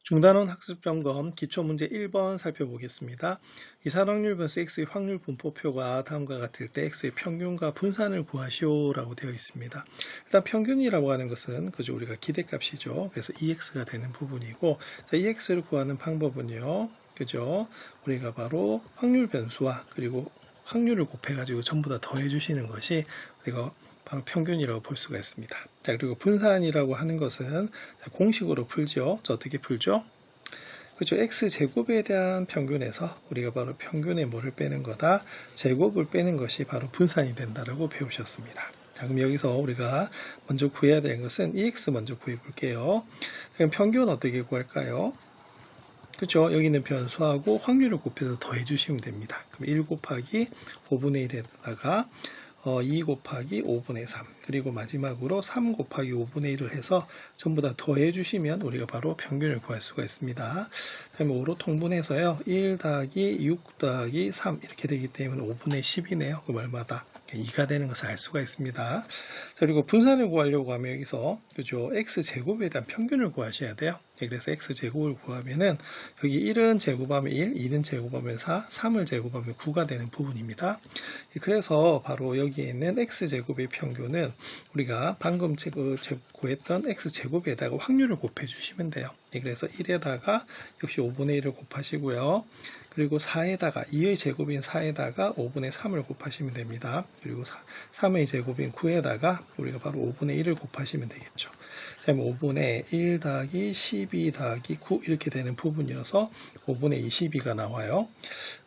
중단원 학습점검 기초문제 1번 살펴보겠습니다. 이산확률 변수 x의 확률 분포표가 다음과 같을 때 x의 평균과 분산을 구하시오라고 되어 있습니다. 일단 평균이라고 하는 것은 그저 우리가 기대값이죠. 그래서 EX가 되는 부분이고, 자, EX를 구하는 방법은요. 그죠? 우리가 바로 확률 변수와 그리고 확률을 곱해가지고 전부 다 더해 주시는 것이 우리가 바로 평균이라고 볼 수가 있습니다. 자, 그리고 분산이라고 하는 것은 공식으로 풀죠. 어떻게 풀죠? 그죠? x제곱에 대한 평균에서 우리가 바로 평균의 뭐를 빼는 거다? 제곱을 빼는 것이 바로 분산이 된다라고 배우셨습니다. 자, 그럼 여기서 우리가 먼저 구해야 되는 것은 EX 먼저 구해 볼게요. 그럼 평균 어떻게 구할까요? 그죠? 여기 있는 변수하고 확률을 곱해서 더해 주시면 됩니다. 그럼 1 곱하기 5분의 1에다가 2 곱하기 5분의 3 그리고 마지막으로 3 곱하기 5분의 1을 해서 전부 다 더해 주시면 우리가 바로 평균을 구할 수가 있습니다. 그러면 5로 통분해서요. 1 더하기 6 더하기 3 이렇게 되기 때문에 5분의 10이네요. 그 말마다 2가 되는 것을 알 수가 있습니다. 자, 그리고 분산을 구하려고 하면 여기서 그죠? x제곱에 대한 평균을 구하셔야 돼요. 그래서 x제곱을 구하면은 여기 1은 제곱하면 1, 2는 제곱하면 4, 3을 제곱하면 9가 되는 부분입니다. 그래서 바로 여기에 있는 x제곱의 평균은 우리가 방금 구했던 x제곱에다가 확률을 곱해 주시면 돼요. 그래서 1에다가 역시 5분의 1을 곱하시고요. 그리고 4에다가 2의 제곱인 4에다가 5분의 3을 곱하시면 됩니다. 그리고 3의 제곱인 9에다가 우리가 바로 5분의 1을 곱하시면 되겠죠. 그다음에 5분의 1 더하기 12 더하기 9 이렇게 되는 부분이어서 5분의 22가 나와요.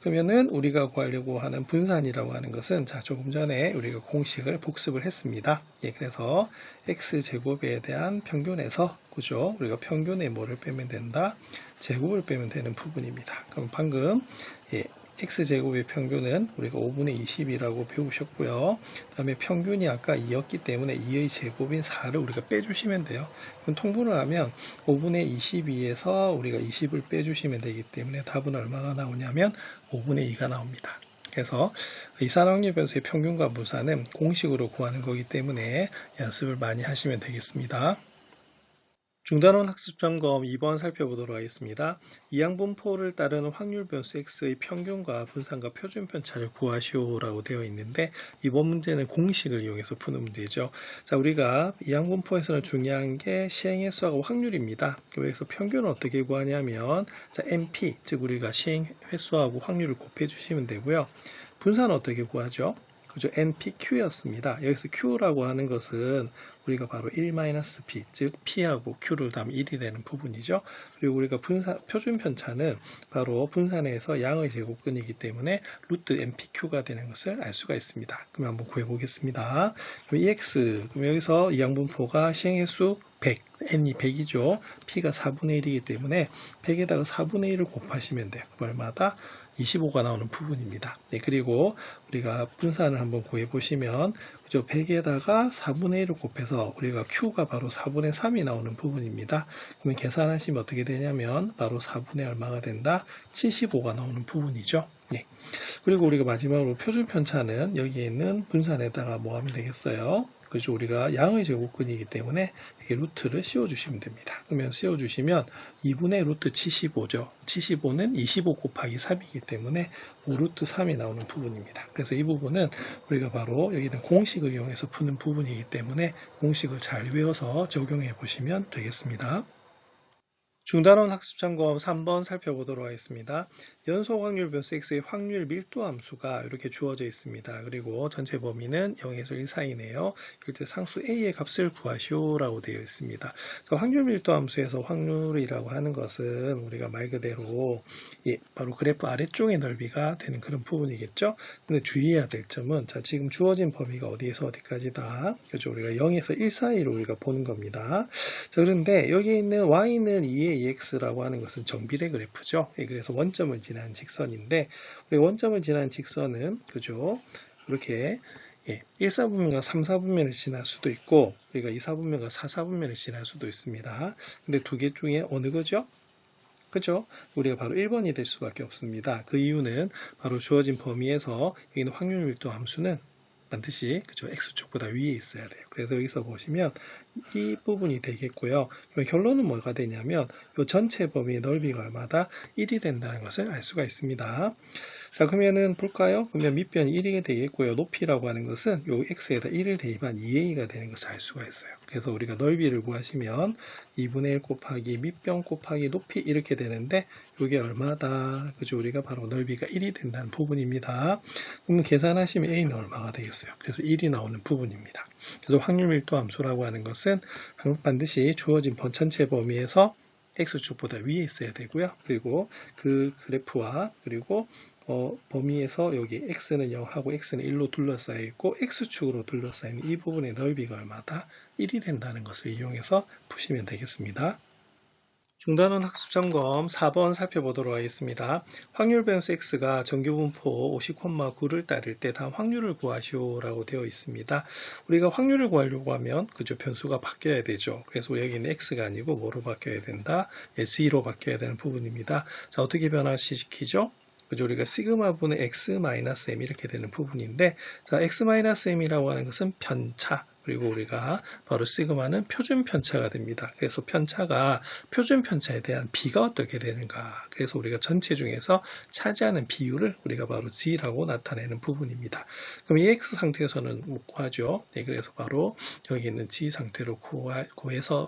그러면은 우리가 구하려고 하는 분산이라고 하는 것은 자, 조금 전에 우리가 공식을 복습을 했습니다. 그래서 x제곱에 대한 평균에서 그죠? 우리가 평균의 뭐를 빼면 된다? 제곱을 빼면 되는 부분입니다. 그럼 방금 x제곱의 평균은 우리가 5분의 20이라고 배우셨고요. 그 다음에 평균이 아까 2였기 때문에 2의 제곱인 4를 우리가 빼주시면 돼요. 그럼 통분을 하면 5분의 22에서 우리가 20을 빼주시면 되기 때문에 답은 얼마가 나오냐면 5분의 2가 나옵니다. 그래서 이산확률 변수의 평균과 분산은 공식으로 구하는 거기 때문에 연습을 많이 하시면 되겠습니다. 중단원 학습점검 2번 살펴보도록 하겠습니다. 이항분포를 따르는 확률 변수 x의 평균과 분산과 표준 편차를 구하시오라고 되어 있는데 이번 문제는 공식을 이용해서 푸는 문제죠. 자, 우리가 이항분포에서는 중요한 게 시행의 수하고 확률입니다. 여기서 평균은 어떻게 구하냐면 자, NP 즉 우리가 시행 횟수하고 확률을 곱해 주시면 되고요. 분산은 어떻게 구하죠? 그죠? NPQ였습니다. 여기서 Q라고 하는 것은 우리가 바로 1-P, 즉 P하고 Q를 더하면 1이 되는 부분이죠. 그리고 우리가 표준 편차는 바로 분산에서 양의 제곱근이기 때문에 루트 NPQ가 되는 것을 알 수가 있습니다. 그럼 한번 구해보겠습니다. 그럼 EX, 그럼 여기서 이항분포가 시행횟수 100, N이 100이죠. P가 4분의 1이기 때문에 100에다가 4분의 1을 곱하시면 돼요. 그말마다 25가 나오는 부분입니다. 그리고 우리가 분산을 한번 구해보시면 그죠? 100에다가 4분의 1을 곱해서 우리가 Q가 바로 4분의 3이 나오는 부분입니다. 그러면 계산하시면 어떻게 되냐면 바로 4분의 얼마가 된다? 75가 나오는 부분이죠. 네. 그리고 우리가 마지막으로 표준 편차는 여기에 있는 분산에다가 뭐 하면 되겠어요? 그죠? 우리가 양의 제곱근이기 때문에 이렇게 루트를 씌워주시면 됩니다. 그러면 씌워주시면 2분의 루트 75죠. 75는 25 곱하기 3이기 때문에 5루트 3이 나오는 부분입니다. 그래서 이 부분은 우리가 바로 여기 있는 공식을 이용해서 푸는 부분이기 때문에 공식을 잘 외워서 적용해 보시면 되겠습니다. 중단원 학습점검 3번 살펴보도록 하겠습니다. 연속 확률 변수 x의 확률 밀도 함수가 이렇게 주어져 있습니다. 그리고 전체 범위는 0에서 1 사이네요. 이럴 때 상수 a의 값을 구하시오라고 되어 있습니다. 확률 밀도 함수에서 확률이라고 하는 것은 우리가 말 그대로 바로 그래프 아래쪽의 넓이가 되는 그런 부분이겠죠. 근데 주의해야 될 점은 자, 지금 주어진 범위가 어디에서 어디까지다. 그렇죠? 우리가 0에서 1 사이로 우리가 보는 겁니다. 자, 그런데 여기 있는 y는 2의 EX라고 하는 것은 정비례 그래프죠. 그래서 원점을 지나는 직선인데 우리 원점을 지나는 직선은 그죠? 이렇게 1사분면과 3사분면을 지날 수도 있고 우리가 2사분면과 4사분면을 지날 수도 있습니다. 근데 두 개 중에 어느 거죠? 그죠? 우리가 바로 1번이 될 수밖에 없습니다. 그 이유는 바로 주어진 범위에서 여기 있는 확률 밀도 함수는 반드시 그죠 x축보다 위에 있어야 돼요. 그래서 여기서 보시면 이 부분이 되겠고요. 그럼 결론은 뭐가 되냐면 이 전체 범위의 넓이가 얼마다 1이 된다는 것을 알 수가 있습니다. 자, 그러면은 볼까요? 그러면 밑변이 1이 되겠고요. 높이라고 하는 것은 요 x에다 1을 대입한 2a가 되는 것을 알 수가 있어요. 그래서 우리가 넓이를 구하시면 2분의 1 곱하기 밑변 곱하기 높이 이렇게 되는데 이게 얼마다? 그죠? 우리가 바로 넓이가 1이 된다는 부분입니다. 그러면 계산하시면 a는 얼마가 되겠어요? 그래서 1이 나오는 부분입니다. 그래서 확률 밀도 함수라고 하는 것은 반드시 주어진 전체 범위에서 x축보다 위에 있어야 되고요. 그리고 그 그래프와 그리고 범위에서 여기 x는 0하고 x는 1로 둘러싸여 있고 x축으로 둘러싸인 이 부분의 넓이가 얼마다 1이 된다는 것을 이용해서 푸시면 되겠습니다. 중단원 학습점검 4번 살펴보도록 하겠습니다. 확률 변수 x가 정규분포 50,9를 따를 때 다음 확률을 구하시오라고 되어 있습니다. 우리가 확률을 구하려고 하면 그죠 변수가 바뀌어야 되죠. 그래서 여기는 x가 아니고 뭐로 바뀌어야 된다? z로 바뀌어야 되는 부분입니다. 자, 어떻게 변화시키죠? 그죠? 우리가 시그마분의 x-m 이렇게 되는 부분인데, 자, x-m이라고 하는 것은 편차, 그리고 우리가 바로 시그마는 표준 편차가 됩니다. 그래서 편차가 표준 편차에 대한 비가 어떻게 되는가. 그래서 우리가 전체 중에서 차지하는 비율을 우리가 바로 g라고 나타내는 부분입니다. 그럼 이 x 상태에서는 못 구하죠. 네, 그래서 바로 여기 있는 g 상태로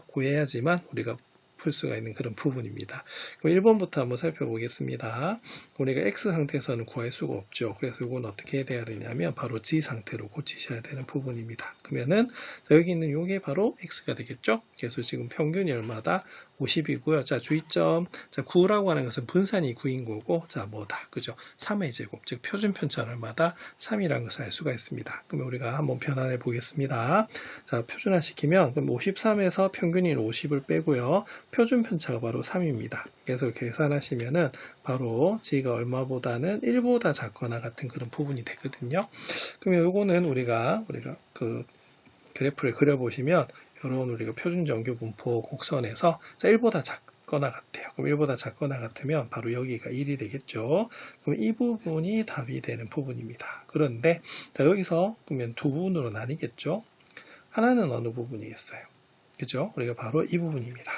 구해야지만 우리가 풀 수가 있는 그런 부분입니다. 그럼 1번부터 한번 살펴보겠습니다. 우리가 X 상태에서는 구할 수가 없죠. 그래서 이건 어떻게 해야 되냐면 바로 G 상태로 고치셔야 되는 부분입니다. 그러면은 여기 있는 이게 바로 X가 되겠죠. 그래서 지금 평균이 얼마다? 50이고요. 자, 주의점. 자, 9라고 하는 것은 분산이 9인 거고, 자, 뭐다? 그죠? 3의 제곱, 즉 표준 편차는 얼마다? 3이라는 것을 알 수가 있습니다. 그러면 우리가 한번 변환해 보겠습니다. 자, 표준화 시키면 그럼 53에서 평균인 50을 빼고요. 표준 편차가 바로 3입니다. 그래서 계산하시면은 바로 g가 얼마보다는 1보다 작거나 같은 그런 부분이 되거든요. 그러면 요거는 우리가 그 그래프를 그려보시면 이런 우리가 표준 정규 분포 곡선에서 1보다 작거나 같아요. 그럼 1보다 작거나 같으면 바로 여기가 1이 되겠죠. 그럼 이 부분이 답이 되는 부분입니다. 그런데 자, 여기서 그러면 두 부분으로 나뉘겠죠. 하나는 어느 부분이겠어요? 그죠? 우리가 바로 이 부분입니다.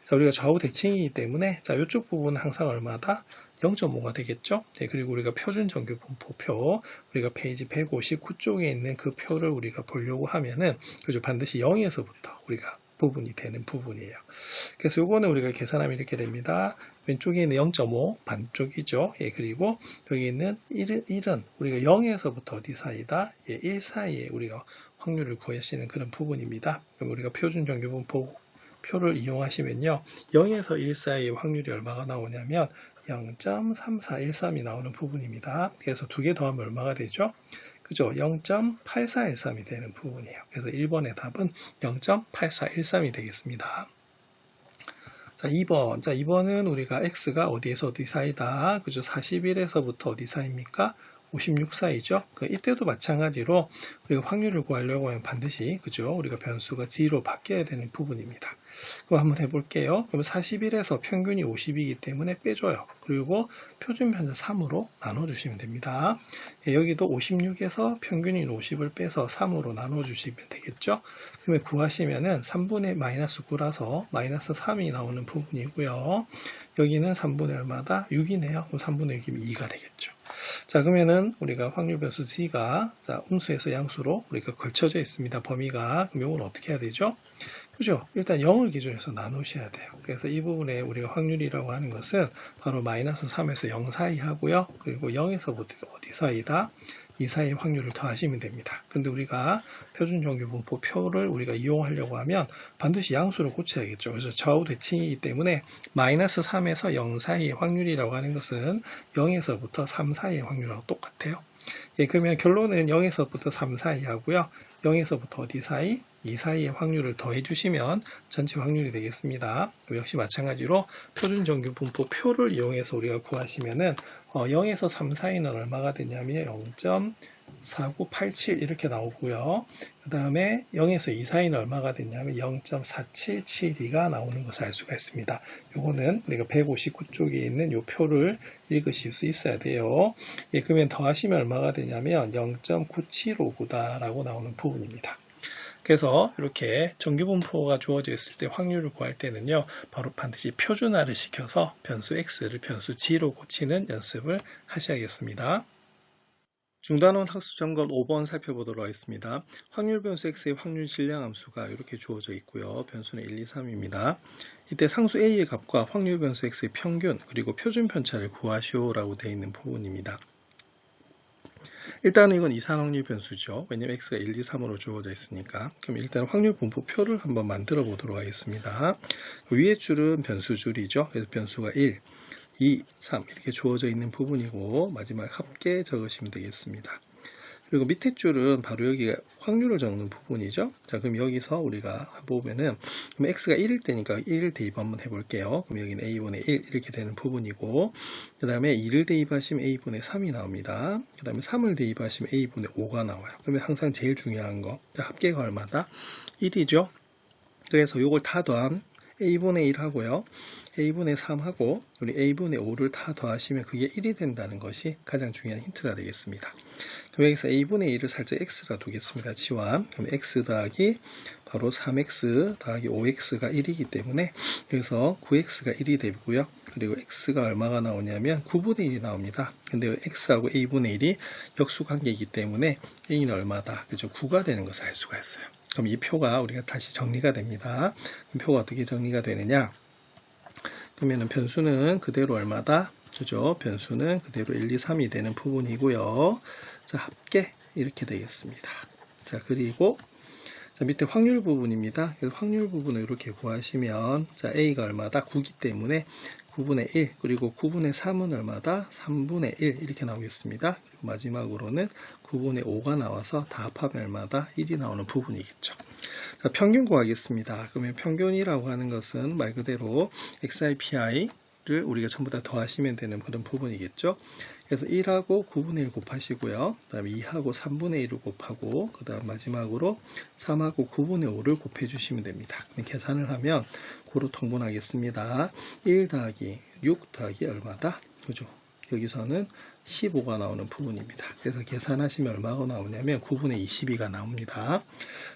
자, 우리가 좌우 대칭이기 때문에 자, 이쪽 부분은 항상 얼마다? 0.5가 되겠죠? 네, 그리고 우리가 표준 정규 분포표, 우리가 페이지 159쪽에 있는 그 표를 우리가 보려고 하면은, 그죠? 반드시 0에서부터 우리가 부분이 되는 부분이에요. 그래서 요거는 우리가 계산하면 이렇게 됩니다. 왼쪽에 있는 0.5 반쪽이죠. 예, 그리고 여기 있는 1은 우리가 0에서부터 어디 사이다? 예, 1 사이에 우리가 확률을 구하시는 그런 부분입니다. 그럼 우리가 표준 정규 분포 표를 이용하시면요. 0에서 1 사이의 확률이 얼마가 나오냐면 0.3413이 나오는 부분입니다. 그래서 두 개 더하면 얼마가 되죠? 그죠? 0.8413이 되는 부분이에요. 그래서 1번의 답은 0.8413이 되겠습니다. 자, 2번. 자, 2번은 우리가 x가 어디에서 어디 사이다? 그죠? 41에서부터 어디 사이입니까? 56 사이죠. 이때도 마찬가지로 우리가 확률을 구하려고 하면 반드시 그죠? 우리가 변수가 g로 바뀌어야 되는 부분입니다. 그럼 한번 해볼게요. 그럼 41에서 평균이 50이기 때문에 빼줘요. 그리고 표준 편차 3으로 나눠주시면 됩니다. 예, 여기도 56에서 평균인 50을 빼서 3으로 나눠주시면 되겠죠. 그러면 구하시면은 3분의 마이너스 9라서 마이너스 3이 나오는 부분이고요. 여기는 3분의 얼마다? 6이네요. 그럼 3분의 6이면 2가 되겠죠. 자, 그러면은 우리가 확률 변수 g가 자, 음수에서 양수로 우리가 걸쳐져 있습니다. 범위가. 그럼 이건 어떻게 해야 되죠? 그죠? 일단 0을 기준해서 나누셔야 돼요. 그래서 이 부분에 우리가 확률이라고 하는 것은 바로 마이너스 3에서 0 사이 하고요. 그리고 0에서부터 어디 사이다? 이 사이의 확률을 더하시면 됩니다. 그런데 우리가 표준 정규 분포 표를 우리가 이용하려고 하면 반드시 양수를 고쳐야겠죠. 그래서 좌우 대칭이기 때문에 마이너스 3에서 0 사이의 확률이라고 하는 것은 0에서부터 3 사이의 확률하고 똑같아요. 예, 그러면 결론은 0에서부터 3 사이 하고요. 0에서부터 어디 사이? 2 사이의 확률을 더해 주시면 전체 확률이 되겠습니다. 역시 마찬가지로 표준 정규 분포 표를 이용해서 우리가 구하시면은 0에서 3 사이는 얼마가 되냐면 4987 이렇게 나오고요. 그 다음에 0에서 2 사이는 얼마가 됐냐면 0.4772가 나오는 것을 알 수가 있습니다. 요거는 우리가 159쪽에 있는 요 표를 읽으실 수 있어야 돼요. 예, 그러면 더하시면 얼마가 되냐면 0.9759다라고 나오는 부분입니다. 그래서 이렇게 정규분포가 주어져 있을 때 확률을 구할 때는요, 바로 반드시 표준화를 시켜서 변수 x를 변수 g로 고치는 연습을 하셔야겠습니다. 중단원 학습 점검 5번 살펴보도록 하겠습니다. 확률 변수 x의 확률 질량 함수가 이렇게 주어져 있고요. 변수는 1, 2, 3입니다. 이때 상수 a의 값과 확률 변수 x의 평균 그리고 표준 편차를 구하시오라고 되어 있는 부분입니다. 일단은 이건 이산 확률 변수죠. 왜냐면 x가 1, 2, 3으로 주어져 있으니까. 그럼 일단 확률 분포표를 한번 만들어 보도록 하겠습니다. 위의 줄은 변수 줄이죠. 그래서 변수가 1, 2, 3 이렇게 주어져 있는 부분이고 마지막 합계 적으시면 되겠습니다. 그리고 밑에 줄은 바로 여기가 확률을 적는 부분이죠. 자, 그럼 여기서 우리가 보면은 그럼 x가 1일 때니까 1을 대입 한번 해볼게요. 그럼 여기는 a분의 1 이렇게 되는 부분이고 그 다음에 2를 대입하시면 a분의 3이 나옵니다. 그 다음에 3을 대입하시면 a분의 5가 나와요. 그러면 항상 제일 중요한 거 자, 합계가 얼마다? 1이죠. 그래서 요걸 다 더한 a분의 1 하고요. a분의 3 하고 우리 a분의 5를 다 더하시면 그게 1이 된다는 것이 가장 중요한 힌트가 되겠습니다. 그럼 여기서 a분의 1을 살짝 x라 두겠습니다. 치환. 그럼 x 더하기 바로 3x 더하기 5x가 1이기 때문에 여기서 9x가 1이 되고요. 그리고 x가 얼마가 나오냐면 9분의 1이 나옵니다. 근데 x하고 a분의 1이 역수관계이기 때문에 a는 얼마다? 그죠? 9가 되는 것을 알 수가 있어요. 그럼 이 표가 우리가 다시 정리가 됩니다. 그럼 표가 어떻게 정리가 되느냐? 그러면은 변수는 그대로 얼마다? 그죠? 변수는 그대로 1, 2, 3이 되는 부분이고요. 자, 합계 이렇게 되겠습니다. 자, 그리고 자, 밑에 확률 부분입니다. 그래서 확률 부분을 이렇게 구하시면 자, a가 얼마다? 9기 때문에 9분의 1 그리고 9분의 3은 얼마다? 3분의 1 이렇게 나오겠습니다. 그리고 마지막으로는 9분의 5가 나와서 다 합하면 얼마다? 1이 나오는 부분이겠죠. 자, 평균 구하겠습니다. 그러면 평균이라고 하는 것은 말 그대로 XIPI를 우리가 전부 다 더하시면 되는 그런 부분이겠죠. 그래서 1하고 9분의 1 곱하시고요. 그 다음에 2하고 3분의 1을 곱하고 그 다음 마지막으로 3하고 9분의 5를 곱해주시면 됩니다. 계산을 하면 고로 통분하겠습니다. 1 더하기 6 더하기 얼마다? 그죠? 여기서는 15가 나오는 부분입니다. 그래서 계산하시면 얼마가 나오냐면 9분의 22가 나옵니다.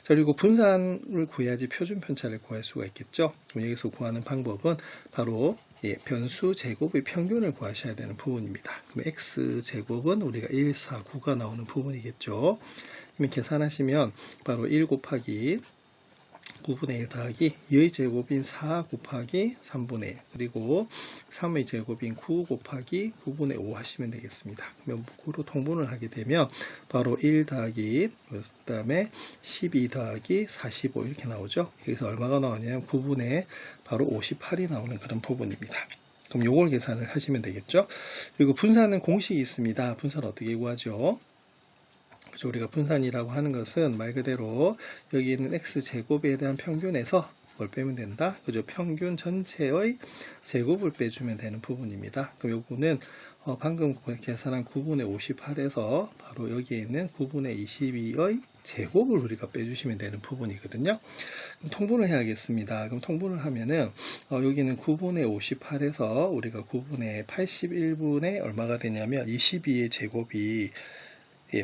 자, 그리고 분산을 구해야지 표준 편차를 구할 수가 있겠죠. 그럼 여기서 구하는 방법은 바로 변수 제곱의 평균을 구하셔야 되는 부분입니다. 그럼 x 제곱은 우리가 1, 4, 9가 나오는 부분이겠죠. 그러면 계산하시면 바로 1 곱하기 9분의 1 더하기 2의 제곱인 4 곱하기 3분의 1 그리고 3의 제곱인 9 곱하기 9분의 5 하시면 되겠습니다. 그러면 9로 통분을 하게 되면 바로 1 더하기 그 다음에 12 더하기 45 이렇게 나오죠. 여기서 얼마가 나오냐면 9분의 바로 58이 나오는 그런 부분입니다. 그럼 요걸 계산을 하시면 되겠죠. 그리고 분산은 공식이 있습니다. 분산 어떻게 구하죠? 그렇죠? 우리가 분산이라고 하는 것은 말 그대로 여기 있는 x제곱에 대한 평균에서 뭘 빼면 된다? 그죠? 평균 전체의 제곱을 빼주면 되는 부분입니다. 그럼 요거는 방금 계산한 9분의 58에서 바로 여기에 있는 9분의 22의 제곱을 우리가 빼주시면 되는 부분이거든요. 그럼 통분을 해야겠습니다. 그럼 통분을 하면은 여기는 9분의 58에서 우리가 9분의 81분의 얼마가 되냐면 22의 제곱이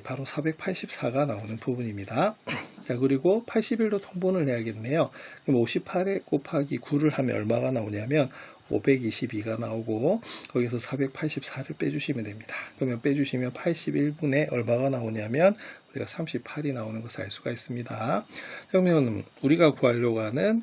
바로 484가 나오는 부분입니다. 자, 그리고 81로 통분을 해야겠네요. 그럼 58에 곱하기 9를 하면 얼마가 나오냐면 522가 나오고 거기서 484를 빼주시면 됩니다. 그러면 빼주시면 81분의 얼마가 나오냐면 우리가 38이 나오는 것을 알 수가 있습니다. 그러면 우리가 구하려고 하는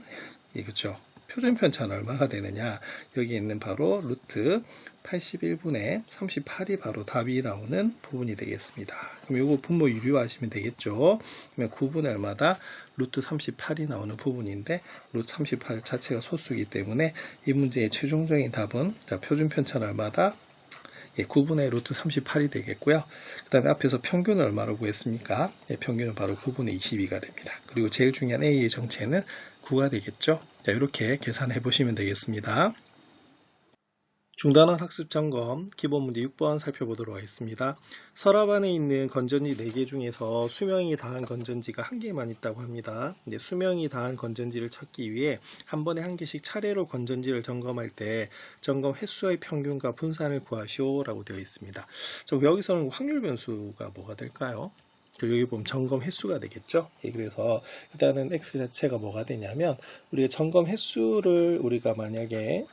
그렇죠. 표준 편차는 얼마가 되느냐? 여기 있는 바로 루트 81분의 38이 바로 답이 나오는 부분이 되겠습니다. 그럼 이거 분모 유리화하시면 되겠죠. 그러면 9분의 얼마다? 루트 38이 나오는 부분인데 루트 38 자체가 소수이기 때문에 이 문제의 최종적인 답은 자, 표준 편차는 얼마다? 9분의 루트 38이 되겠고요. 그 다음에 앞에서 평균을 얼마로 구했습니까? 평균은 바로 9분의 22가 됩니다. 그리고 제일 중요한 A의 정체는 9가 되겠죠. 자, 이렇게 계산해 보시면 되겠습니다. 중단원 학습 점검 기본 문제 6번 살펴보도록 하겠습니다. 서랍 안에 있는 건전지 4개 중에서 수명이 다한 건전지가 1개만 있다고 합니다. 이제 수명이 다한 건전지를 찾기 위해 한 번에 한 개씩 차례로 건전지를 점검할 때 점검 횟수의 평균과 분산을 구하시오 라고 되어 있습니다. 여기서는 확률 변수가 뭐가 될까요? 여기 보면 점검 횟수가 되겠죠. 그래서 일단은 x 자체가 뭐가 되냐면 우리가 점검 횟수를 우리가 만약에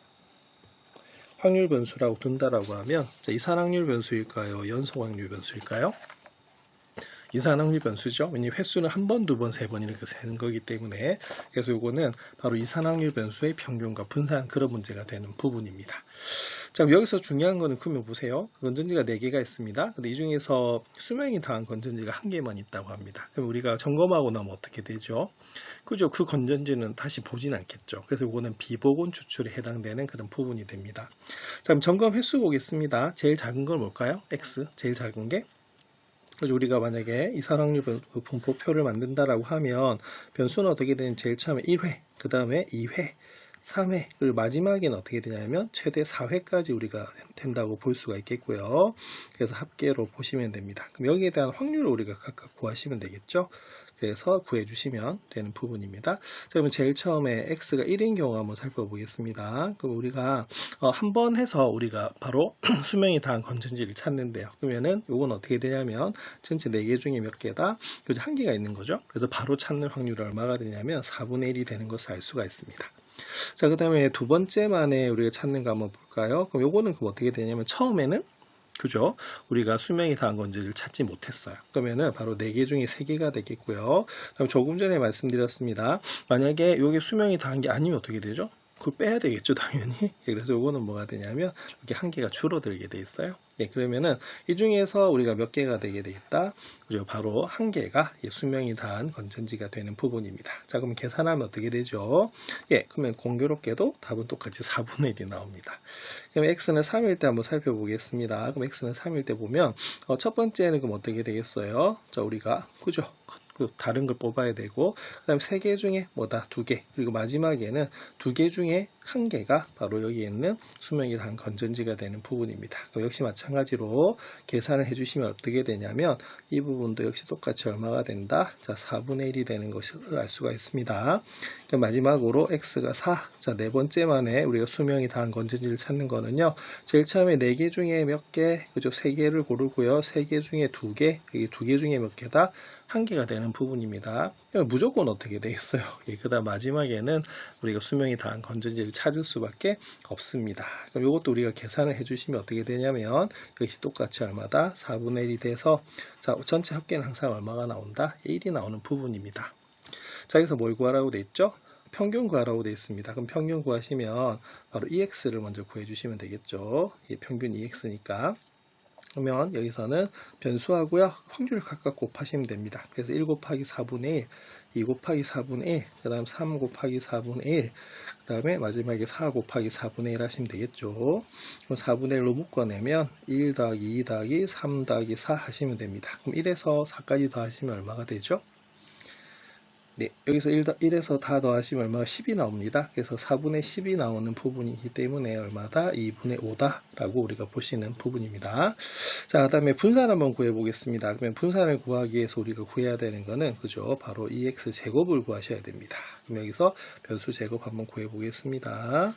확률 변수라고 둔다라고 하면 이산확률 변수일까요? 연속 확률 변수일까요? 이산확률 변수죠. 왜냐하면 횟수는 한 번, 두 번, 세 번 이렇게 세는 거기 때문에 그래서 이거는 바로 이산확률 변수의 평균과 분산 그런 문제가 되는 부분입니다. 자, 여기서 중요한 거는 그러면 보세요. 건전지가 4개가 있습니다. 근데 이 중에서 수명이 다한 건전지가 1개만 있다고 합니다. 그럼 우리가 점검하고 나면 어떻게 되죠? 그죠? 그 건전지는 다시 보진 않겠죠. 그래서 이거는 비복원 추출에 해당되는 그런 부분이 됩니다. 자, 그럼 점검 횟수 보겠습니다. 제일 작은 건 뭘까요? X. 제일 작은 게. 그래서 우리가 만약에 이산확률 분포표를 만든다라고 하면 변수는 어떻게 되냐면 제일 처음에 1회, 그 다음에 2회, 3회, 그리고 마지막에는 어떻게 되냐면 최대 4회까지 우리가 된다고 볼 수가 있겠고요. 그래서 합계로 보시면 됩니다. 그럼 여기에 대한 확률을 우리가 각각 구하시면 되겠죠. 그래서 구해주시면 되는 부분입니다. 자, 그러면 제일 처음에 x가 1인 경우 한번 살펴보겠습니다. 그럼 우리가 한 번 해서 우리가 바로 수명이 다한 건전지를 찾는데요. 그러면은 이건 어떻게 되냐면 전체 4개 중에 몇 개다? 한 개가 있는 거죠. 그래서 바로 찾는 확률이 얼마가 되냐면 4분의 1이 되는 것을 알 수가 있습니다. 자, 그 다음에 두 번째 만에 우리가 찾는 거 한번 볼까요? 그럼 요거는 어떻게 되냐면 처음에는 그죠? 우리가 수명이 다한 건지를 찾지 못했어요. 그러면은 바로 4개 중에 3개가 되겠고요. 그다음 조금 전에 말씀드렸습니다. 만약에 이게 수명이 다한 게 아니면 어떻게 되죠? 그걸 빼야 되겠죠, 당연히. 그래서 이거는 뭐가 되냐면 이렇게 한 개가 줄어들게 돼 있어요. 그러면은 이 중에서 우리가 몇 개가 되게 되겠다. 그죠? 바로 한 개가 수명이 다한 건전지가 되는 부분입니다. 자, 그럼 계산하면 어떻게 되죠? 그러면 공교롭게도 답은 똑같이 4분의 1이 나옵니다. 그럼 x는 3일 때 한번 살펴보겠습니다. 그럼 x는 3일 때 보면 첫 번째는 그럼 어떻게 되겠어요? 자, 우리가 그죠? 다른 걸 뽑아야 되고 그 다음에 3개 중에 뭐다? 2개 그리고 마지막에는 2개 중에 1개가 바로 여기 있는 수명이 다한 건전지가 되는 부분입니다. 그럼 역시 마찬가지로 계산을 해주시면 어떻게 되냐면 이 부분도 역시 똑같이 얼마가 된다? 자, 4분의 1이 되는 것을 알 수가 있습니다. 그럼 마지막으로 x가 4. 자, 네 번째 만에 우리가 수명이 다한 건전지를 찾는 거는요. 제일 처음에 4개 중에 몇 개? 그죠? 3개를 고르고요. 3개 중에 2개, 여기 2개 중에 몇 개다? 1개가 되는 부분입니다. 무조건 어떻게 되겠어요? 그 다음 마지막에는 우리가 수명이 다한 건전지를 찾을 수밖에 없습니다. 그럼 이것도 우리가 계산을 해주시면 어떻게 되냐면 역시 똑같이 얼마다? 4분의 1이 돼서 자, 전체 합계는 항상 얼마가 나온다? 1이 나오는 부분입니다. 자, 여기서 뭘 구하라고 돼 있죠? 평균 구하라고 되어 있습니다. 그럼 평균 구하시면 바로 EX를 먼저 구해주시면 되겠죠. 평균 EX니까. 그러면 여기서는 변수하고요. 확률을 각각 곱하시면 됩니다. 그래서 1 곱하기 4분의 1, 2 곱하기 4분의 1, 그 다음 3 곱하기 4분의 1, 그 다음에 마지막에 4 곱하기 4분의 1 하시면 되겠죠. 그럼 4분의 1로 묶어내면 1 더하기 2 더하기 3 더하기 4 하시면 됩니다. 그럼 1에서 4까지 더하시면 얼마가 되죠? 네, 여기서 1에서 다 더하시면 얼마가 10이 나옵니다. 그래서 4분의 10이 나오는 부분이기 때문에 얼마다? 2분의 5다 라고 우리가 보시는 부분입니다. 자, 그 다음에 분산 한번 구해 보겠습니다. 그러면 분산을 구하기 위해서 우리가 구해야 되는 거는 그죠? 바로 2x 제곱을 구하셔야 됩니다. 그럼 여기서 변수 제곱 한번 구해 보겠습니다.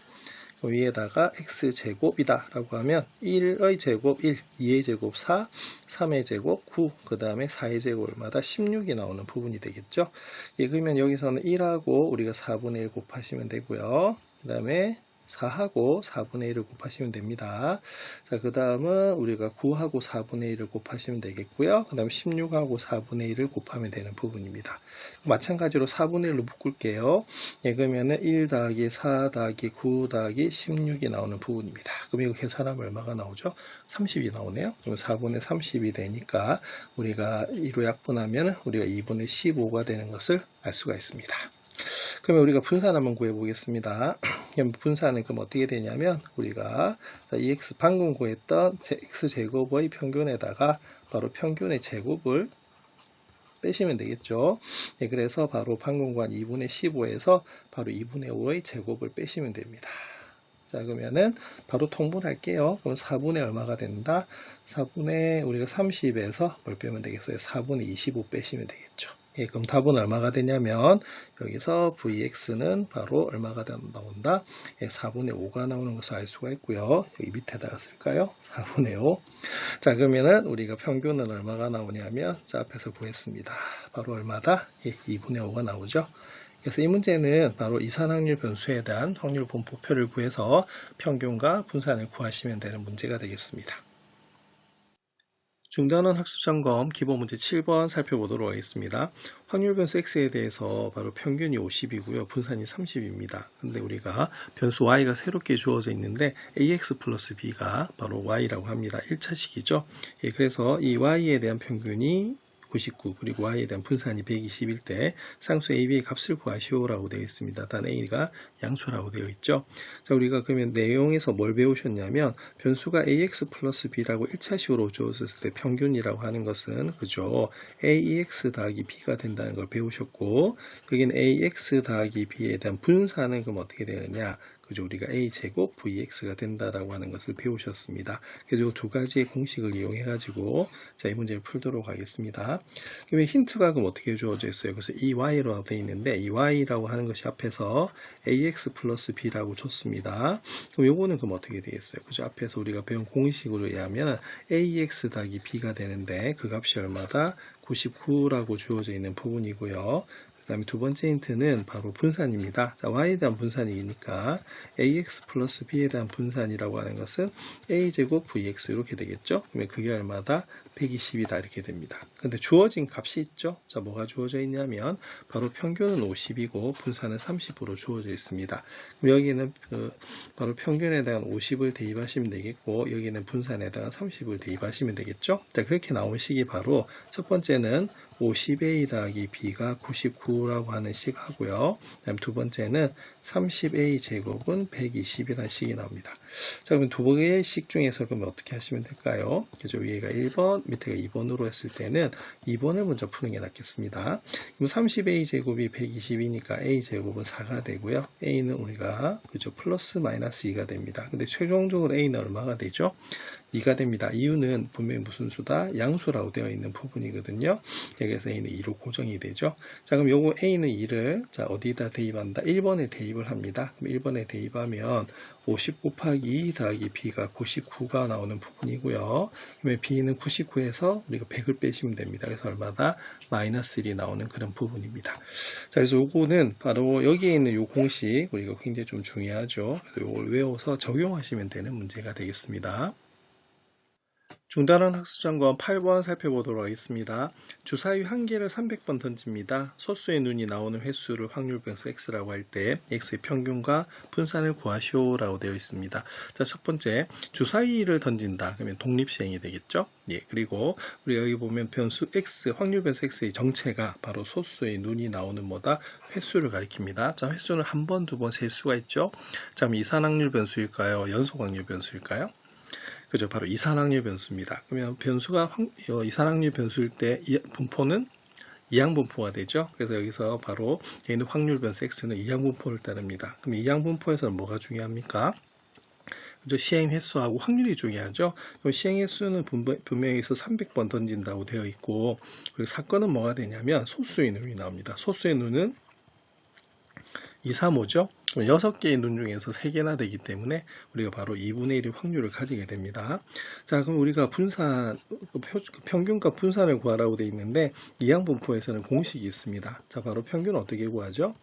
위에다가 x제곱이다 라고 하면 1의 제곱 1, 2의 제곱 4, 3의 제곱 9, 그 다음에 4의 제곱 얼마다 16이 나오는 부분이 되겠죠. 그러면 여기서는 1하고 우리가 4분의 1 곱하시면 되고요. 그 다음에 4하고 4분의 1을 곱하시면 됩니다. 자, 그 다음은 우리가 9하고 4분의 1을 곱하시면 되겠고요. 그 다음 16하고 4분의 1을 곱하면 되는 부분입니다. 마찬가지로 4분의 1로 묶을게요. 그러면은 1 더하기 4 더하기 9 더하기 16이 나오는 부분입니다. 그럼 이거 계산하면 얼마가 나오죠? 30이 나오네요. 그럼 4분의 30이 되니까 우리가 2로 약분하면 우리가 2분의 15가 되는 것을 알 수가 있습니다. 그러면 우리가 분산 한번 구해 보겠습니다. 분산은 그럼 어떻게 되냐면 우리가 이 x 방금 구했던 x제곱의 평균에다가 바로 평균의 제곱을 빼시면 되겠죠. 그래서 바로 방금 구한 2분의 15에서 바로 2분의 5의 제곱을 빼시면 됩니다. 자, 그러면은 바로 통분할게요. 그럼 4분의 얼마가 된다? 4분의 우리가 30에서 뭘 빼면 되겠어요? 4분의 25 빼시면 되겠죠. 예, 그럼 답은 얼마가 되냐면 여기서 Vx는 바로 얼마가 나온다? 예, 4분의 5가 나오는 것을 알 수가 있고요. 여기 밑에다가 쓸까요? 4분의 5. 자, 그러면은 우리가 평균은 얼마가 나오냐면 자, 앞에서 구했습니다. 바로 얼마다? 예, 2분의 5가 나오죠. 그래서 이 문제는 바로 이산확률 변수에 대한 확률 분포표를 구해서 평균과 분산을 구하시면 되는 문제가 되겠습니다. 중단원 학습점검 기본 문제 7번 살펴보도록 하겠습니다. 확률 변수 x에 대해서 바로 평균이 50이고요. 분산이 30입니다. 근데 우리가 변수 y가 새롭게 주어져 있는데 ax 플러스 b가 바로 y라고 합니다. 1차식이죠. 예, 그래서 이 y에 대한 평균이 99 그리고 y에 대한 분산이 120일 때 상수 ab의 값을 구하시오라고 되어 있습니다. 단 a가 양수라고 되어 있죠. 자, 우리가 그러면 내용에서 뭘 배우셨냐면 변수가 ax 플러스 b라고 1차식으로 주어졌을 때 평균이라고 하는 것은 그죠, ax 더하기 b가 된다는 걸 배우셨고, 여기는 ax 더하기 b에 대한 분산은 그럼 어떻게 되느냐, 그죠? 우리가 a제곱 vx가 된다라고 하는 것을 배우셨습니다. 그래서 이 두 가지의 공식을 이용해 가지고 자, 이 문제를 풀도록 하겠습니다. 그러면 힌트가 그럼 어떻게 주어져 있어요? 그래서 이 y로 되어 있는데 이 y라고 하는 것이 앞에서 ax 플러스 b라고 줬습니다. 그럼 요거는 그럼 어떻게 되겠어요? 그죠? 앞에서 우리가 배운 공식으로 의하면 ax 더하기 b가 되는데 그 값이 얼마다? 99라고 주어져 있는 부분이고요. 그 다음에 두 번째 힌트는 바로 분산입니다. 자, y에 대한 분산이니까 ax 플러스 b에 대한 분산이라고 하는 것은 a제곱 vx 이렇게 되겠죠. 그러면 그게 얼마다? 120이다 이렇게 됩니다. 근데 주어진 값이 있죠. 자, 뭐가 주어져 있냐면 바로 평균은 50이고 분산은 30으로 주어져 있습니다. 그럼 여기는 바로 평균에 대한 50을 대입하시면 되겠고 여기는 분산에 대한 30을 대입하시면 되겠죠. 자, 그렇게 나온 식이 바로 첫 번째는 50a 더하기 b가 99라고 하는 식 하고요. 그다음 두 번째는 30a 제곱은 120이라는 식이 나옵니다. 자, 그럼 두 개의 식 중에서 그러면 어떻게 하시면 될까요? 그죠? 위에가 1번, 밑에가 2번으로 했을 때는 2번을 먼저 푸는 게 낫겠습니다. 그럼 30a 제곱이 120이니까 a 제곱은 4가 되고요. a는 우리가 그죠? 플러스 마이너스 2가 됩니다. 근데 최종적으로 a는 얼마가 되죠? 2가 됩니다. 이유는 분명히 무슨 수다? 양수라고 되어 있는 부분이거든요. 여기서 a는 2로 고정이 되죠. 자, 그럼 요거 a는 2를 자, 어디다 대입한다? 1번에 대입을 합니다. 그럼 1번에 대입하면 50 곱하기 2 더하기 b가 99가 나오는 부분이고요. 그러면 b는 99에서 우리가 100을 빼시면 됩니다. 그래서 얼마다? 마이너스 1이 나오는 그런 부분입니다. 자, 그래서 요거는 바로 여기에 있는 요 공식 우리가 굉장히 좀 중요하죠. 그래서 요걸 외워서 적용하시면 되는 문제가 되겠습니다. 중단원 학습점검 8번 살펴보도록 하겠습니다. 주사위 한 개를 300번 던집니다. 소수의 눈이 나오는 횟수를 확률 변수 x라고 할 때 x의 평균과 분산을 구하시오라고 되어 있습니다. 자, 첫 번째 주사위를 던진다. 그러면 독립시행이 되겠죠. 예, 그리고 우리가 여기 보면 변수 x, 확률 변수 x의 정체가 바로 소수의 눈이 나오는 뭐다? 횟수를 가리킵니다. 자, 횟수는 한 번, 두 번 셀 수가 있죠. 자, 그럼 이산확률 변수일까요? 연속확률 변수일까요? 그죠? 바로 이산확률 변수입니다. 그러면 변수가 이산확률 변수일 때 분포는 이항분포가 되죠. 그래서 여기서 바로 있는 확률 변수 x는 이항분포를 따릅니다. 그럼 이항분포에서는 뭐가 중요합니까? 그죠? 시행 횟수하고 확률이 중요하죠. 그럼 시행 횟수는 분명히 여기서 300번 던진다고 되어 있고, 그리고 사건은 뭐가 되냐면 소수의 눈이 나옵니다. 소수의 눈은 2, 3, 5죠. 6개의 눈 중에서 3개나 되기 때문에 우리가 바로 2분의 1의 확률을 가지게 됩니다. 자, 그럼 우리가 분산, 평균과 분산을 구하라고 되어 있는데 이항분포에서는 공식이 있습니다. 자, 바로 평균은 어떻게 구하죠?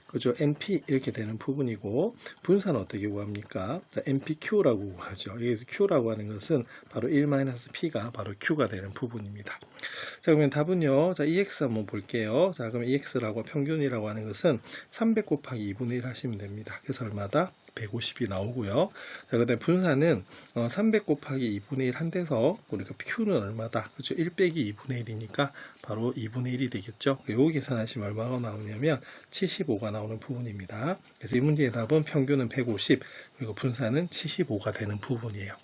그죠? NP 이렇게 되는 부분이고 분산은 어떻게 구합니까? 자, NPQ라고 구하죠. 여기서 Q라고 하는 것은 바로 1-P가 바로 Q가 되는 부분입니다. 자, 그러면 답은요. 자, EX 한번 볼게요. 자, 그럼 EX라고 평균이라고 하는 것은 300 곱하기 2분의 1 하시면 됩니다. 그래서 얼마다? 150이 나오고요. 자, 그다음에 분산은 300 곱하기 2분의 1 한대서 우리가 Q는 얼마다? 그렇죠? 1 빼기 2분의 1이니까 바로 2분의 1이 되겠죠. 요거 계산하시면 얼마가 나오냐면 75가 나오는 부분입니다. 그래서 이 문제의 답은 평균은 150 그리고 분산은 75가 되는 부분이에요.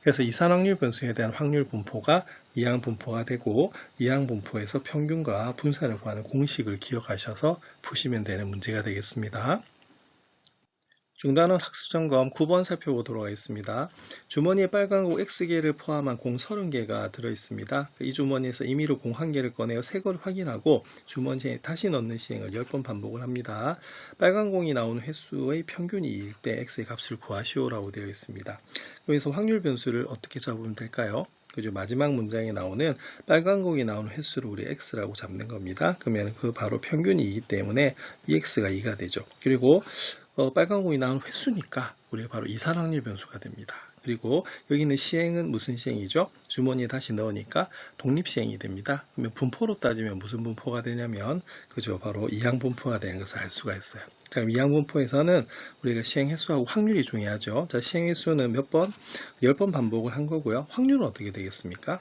그래서 이산확률 변수에 대한 확률 분포가 이항분포가 되고 이항분포에서 평균과 분산을 구하는 공식을 기억하셔서 푸시면 되는 문제가 되겠습니다. 중단원 학습점검 9번 살펴보도록 하겠습니다. 주머니에 빨간 공 X개를 포함한 공 30개가 들어있습니다. 이 주머니에서 임의로 공 1개를 꺼내어 새 걸 확인하고 주머니에 다시 넣는 시행을 10번 반복을 합니다. 빨간 공이 나오는 횟수의 평균이 2일 때 X의 값을 구하시오라고 되어 있습니다. 여기서 확률 변수를 어떻게 잡으면 될까요? 그죠? 마지막 문장에 나오는 빨간 공이 나오는 횟수를 우리 X라고 잡는 겁니다. 그러면 그 바로 평균이 2이기 때문에 이 X가 2가 되죠. 그리고 빨간 공이 나오는 횟수니까 우리가 바로 이산확률 변수가 됩니다. 그리고 여기 있는 시행은 무슨 시행이죠? 주머니에 다시 넣으니까 독립시행이 됩니다. 그러면 분포로 따지면 무슨 분포가 되냐면 그죠? 바로 이항분포가 되는 것을 알 수가 있어요. 자, 그럼 이항분포에서는 우리가 시행 횟수하고 확률이 중요하죠. 자, 시행 횟수는 몇 번? 10번 반복을 한 거고요. 확률은 어떻게 되겠습니까?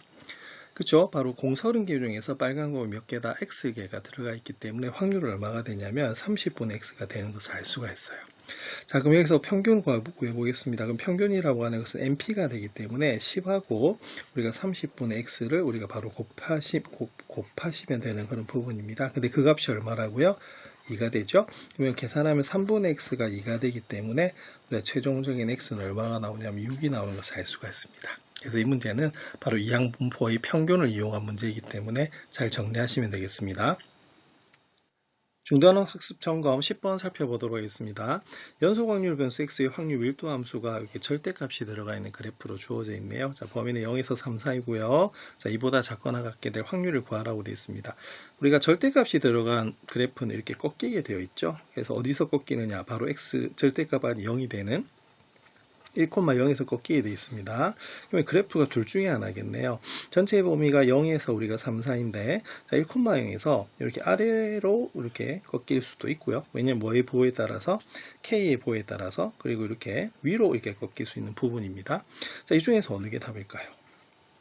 그쵸? 바로 공 30개 중에서 빨간 공이 몇 개다? X개가 들어가 있기 때문에 확률은 얼마가 되냐면 30분의 X가 되는 것을 알 수가 있어요. 자, 그럼 여기서 평균 구해보겠습니다. 그럼 평균이라고 하는 것은 NP가 되기 때문에 10하고 우리가 30분의 X를 우리가 바로 곱하시면 되는 그런 부분입니다. 근데 그 값이 얼마라고요? 2가 되죠? 그러면 계산하면 3분의 X가 2가 되기 때문에 우리가 최종적인 X는 얼마가 나오냐면 6이 나오는 것을 알 수가 있습니다. 그래서 이 문제는 바로 이항분포의 평균을 이용한 문제이기 때문에 잘 정리하시면 되겠습니다. 중단원 학습 점검 10번 살펴보도록 하겠습니다. 연속 확률 변수 X의 확률 밀도 함수가 이렇게 절대값이 들어가 있는 그래프로 주어져 있네요. 자, 범위는 0에서 3 사이고요. 자, 이보다 작거나 같게 될 확률을 구하라고 되어 있습니다. 우리가 절대값이 들어간 그래프는 이렇게 꺾이게 되어 있죠. 그래서 어디서 꺾이느냐? 바로 X 절대값이 0이 되는 1,0에서 꺾이게 되어 있습니다. 그러면 그래프가 둘 중에 하나겠네요. 전체 범위가 0에서 우리가 3, 4인데 1,0에서 이렇게 아래로 이렇게 꺾일 수도 있고요. 왜냐면 뭐의 보호에 따라서 K의 보호에 따라서 그리고 이렇게 위로 이렇게 꺾일 수 있는 부분입니다. 자, 이 중에서 어느 게 답일까요?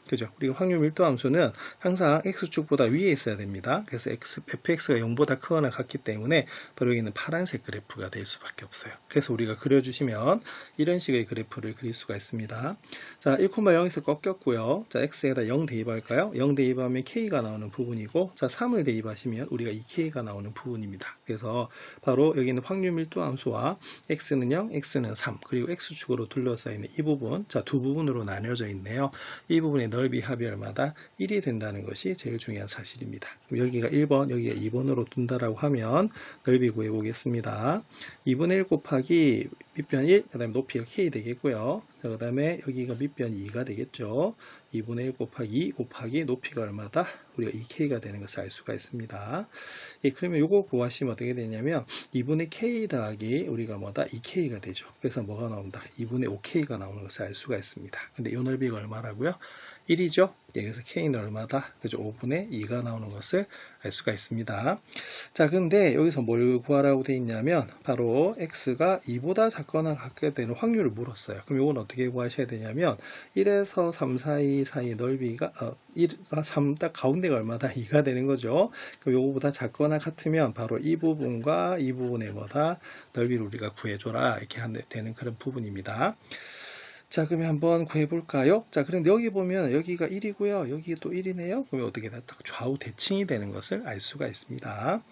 그죠? 그리고 확률 밀도 함수는 항상 X축보다 위에 있어야 됩니다. 그래서 fx가 0보다 크거나 같기 때문에 바로 여기는 파란색 그래프가 될 수밖에 없어요. 그래서 우리가 그려주시면 이런 식의 그래프를 그릴 수가 있습니다. 자, 1,0에서 꺾였고요. 자, x에다 0 대입할까요? 0 대입하면 k가 나오는 부분이고, 자, 3을 대입하시면 우리가 2k가 나오는 부분입니다. 그래서 바로 여기는 확률 밀도 함수와 x는 0, x는 3, 그리고 x축으로 둘러싸여 있는 이 부분, 자, 두 부분으로 나뉘어져 있네요. 이 부분의 넓이 합이 얼마다? 1이 된다는 것이 제일 중요한 사실입니다. 그럼 여기가 1번, 여기가 2번으로 둔다라고 하면 넓이 구해 보겠습니다. 2분의 1 곱하기 밑변 1, 그 다음에 높이가 k 되겠고요. 그 다음에 여기가 밑변 2가 되겠죠. 2분의 1 곱하기 2 곱하기 높이가 얼마다? 우리가 2k가 되는 것을 알 수가 있습니다. 예, 그러면 이거 구하시면 어떻게 되냐면 2분의 k 더하기 우리가 뭐다? 2k가 되죠. 그래서 뭐가 나온다? 2분의 5k가 나오는 것을 알 수가 있습니다. 근데 이 넓이가 얼마라고요? 1이죠. 예, 그래서 k는 얼마다? 그죠? 5분의 2가 나오는 것을 알 수가 있습니다. 자, 근데 여기서 뭘 구하라고 되어 있냐면 바로 x가 2보다 작거나 같게 되는 확률을 물었어요. 그럼 이건 어떻게 구하셔야 되냐면 1에서 3 사이 넓이가 1과 3 딱 가운데가 얼마다? 2가 되는 거죠. 그럼 요거보다 작거나 같으면 바로 이 부분과 이 부분의 뭐다? 넓이를 우리가 구해줘라 이렇게 되는 그런 부분입니다. 자, 그러면 한번 구해볼까요? 자, 그런데 여기 보면 여기가 1이고요. 여기 또 1이네요. 그러면 어떻게 딱 좌우 대칭이 되는 것을 알 수가 있습니다.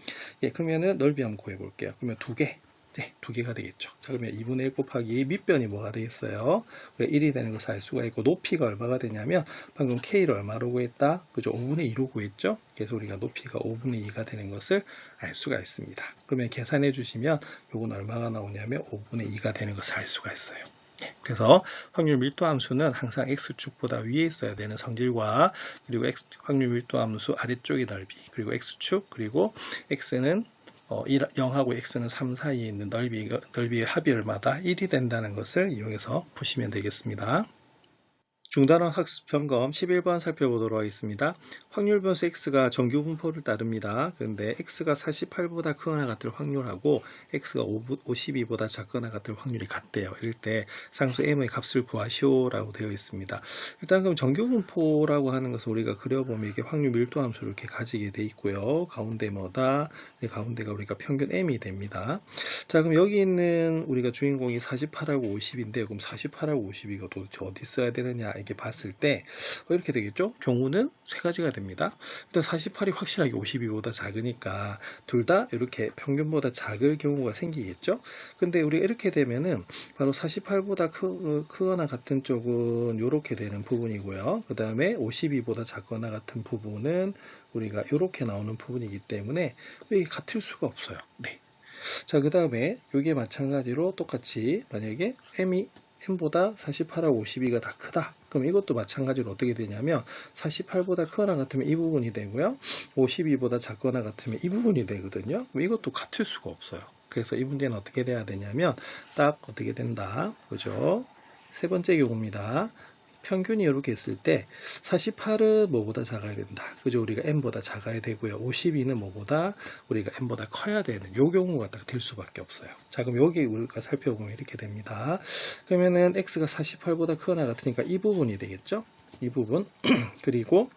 예, 그러면은 넓이 한번 구해볼게요. 그러면 2개. 네, 2개가 되겠죠. 자, 그러면 2분의 1 곱하기 밑변이 뭐가 되겠어요? 1이 되는 것을 알 수가 있고, 높이가 얼마가 되냐면, 방금 K를 얼마로 구했다? 그죠? 5분의 2로 구했죠? 그래서 우리가 높이가 5분의 2가 되는 것을 알 수가 있습니다. 그러면 계산해 주시면, 요건 얼마가 나오냐면, 5분의 2가 되는 것을 알 수가 있어요. 그래서 확률 밀도 함수는 항상 x축보다 위에 있어야 되는 성질과 그리고 확률 밀도 함수 아래쪽의 넓이 그리고 x축 그리고 x는 0하고 x는 3 사이에 있는 넓이의 합이 얼마다 1이 된다는 것을 이용해서 푸시면 되겠습니다. 중단원 학습 점검 11번 살펴보도록 하겠습니다. 확률 변수 x가 정규 분포를 따릅니다. 그런데 x가 48보다 크거나 같을 확률하고 x가 52보다 작거나 같을 확률이 같대요. 이럴 때 상수 m의 값을 구하시오라고 되어 있습니다. 일단 그럼 정규 분포라고 하는 것을 우리가 그려보면 이게 확률 밀도 함수를 이렇게 가지게 돼 있고요. 가운데 뭐다? 가운데가 우리가 평균 m이 됩니다. 자, 그럼 여기 있는 우리가 주인공이 48하고 50인데 그럼 48하고 52가 도대체 어디 써야 되느냐? 이렇게 봤을 때 이렇게 되겠죠? 경우는 세 가지가 됩니다. 일단 48이 확실하게 52보다 작으니까 둘 다 이렇게 평균보다 작을 경우가 생기겠죠? 근데 우리가 이렇게 되면은 바로 48보다 크거나 같은 쪽은 이렇게 되는 부분이고요. 그 다음에 52보다 작거나 같은 부분은 우리가 이렇게 나오는 부분이기 때문에 이게 같을 수가 없어요. 네. 자, 그 다음에 이게 마찬가지로 똑같이 만약에 m보다 48하고 52가 다 크다. 그럼 이것도 마찬가지로 어떻게 되냐면 48보다 크거나 같으면 이 부분이 되고요. 52보다 작거나 같으면 이 부분이 되거든요. 그럼 이것도 같을 수가 없어요. 그래서 이 문제는 어떻게 돼야 되냐면 딱 어떻게 된다. 그죠? 세 번째 경우입니다. 평균이 이렇게 있을 때 48은 뭐보다 작아야 된다. 그죠? 우리가 m보다 작아야 되고요. 52는 뭐보다 우리가 m보다 커야 되는 요 경우가 딱 될 수밖에 없어요. 자, 그럼 여기 우리가 살펴보면 이렇게 됩니다. 그러면은 x가 48보다 크거나 같으니까 이 부분이 되겠죠? 이 부분. 그리고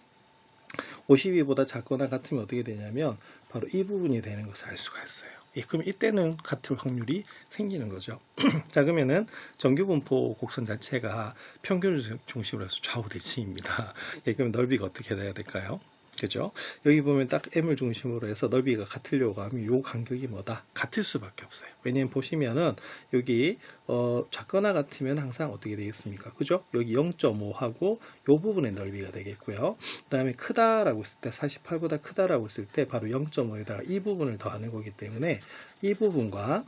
52보다 작거나 같으면 어떻게 되냐면 바로 이 부분이 되는 것을 알 수가 있어요. 예, 그럼 이때는 같을 확률이 생기는 거죠. 자, 그러면은 정규분포 곡선 자체가 평균을 중심으로 해서 좌우 대칭입니다. 예, 그럼 넓이가 어떻게 돼야 될까요? 그죠? 여기 보면 딱 m을 중심으로 해서 넓이가 같으려고 하면 요 간격이 뭐다? 같을 수밖에 없어요. 왜냐면 보시면은 여기 작거나 같으면 항상 어떻게 되겠습니까? 그죠? 여기 0.5하고 요 부분의 넓이가 되겠고요. 그 다음에 크다라고 했을 때 48보다 크다라고 했을 때 바로 0.5에다가 이 부분을 더하는 거기 때문에 이 부분과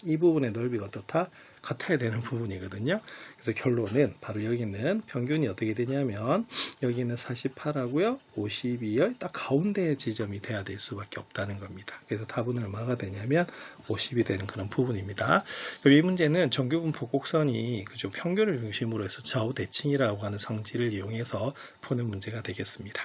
이 부분의 넓이가 어떻다? 같아야 되는 부분이거든요. 그래서 결론은 바로 여기는 평균이 어떻게 되냐면 여기는 48하고요. 52의 딱 가운데 지점이 돼야 될 수밖에 없다는 겁니다. 그래서 답은 얼마가 되냐면 50이 되는 그런 부분입니다. 이 문제는 정규분포 곡선이 그죠? 평균을 중심으로 해서 좌우 대칭이라고 하는 성질을 이용해서 푸는 문제가 되겠습니다.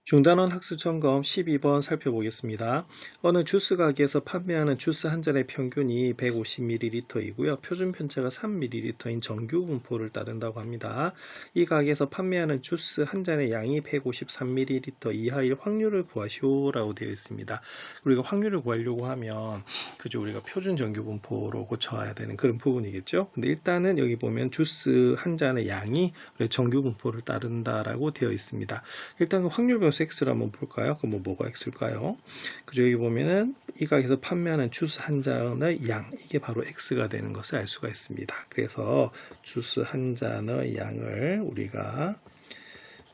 중단원 학습점검 12번 살펴보겠습니다. 어느 주스 가게에서 판매하는 주스 한 잔의 평균이 150ml이고요. 표준 편차가 3ml인 정규 분포를 따른다고 합니다. 이 가게에서 판매하는 주스 한 잔의 양이 153ml 이하일 확률을 구하시오라고 되어 있습니다. 우리가 확률을 구하려고 하면 그죠? 우리가 표준 정규 분포로 고쳐야 되는 그런 부분이겠죠. 근데 일단은 여기 보면 주스 한 잔의 양이 정규 분포를 따른다라고 되어 있습니다. 일단 그 확률 변수 x를 한번 볼까요? 그럼 뭐가 x일까요? 그죠? 여기 보면은 이 가게에서 판매하는 주스 한 잔의 양, 이게 바로 x가 되는 것을 알 수가 있습니다. 그래서 주스 한 잔의 양을 우리가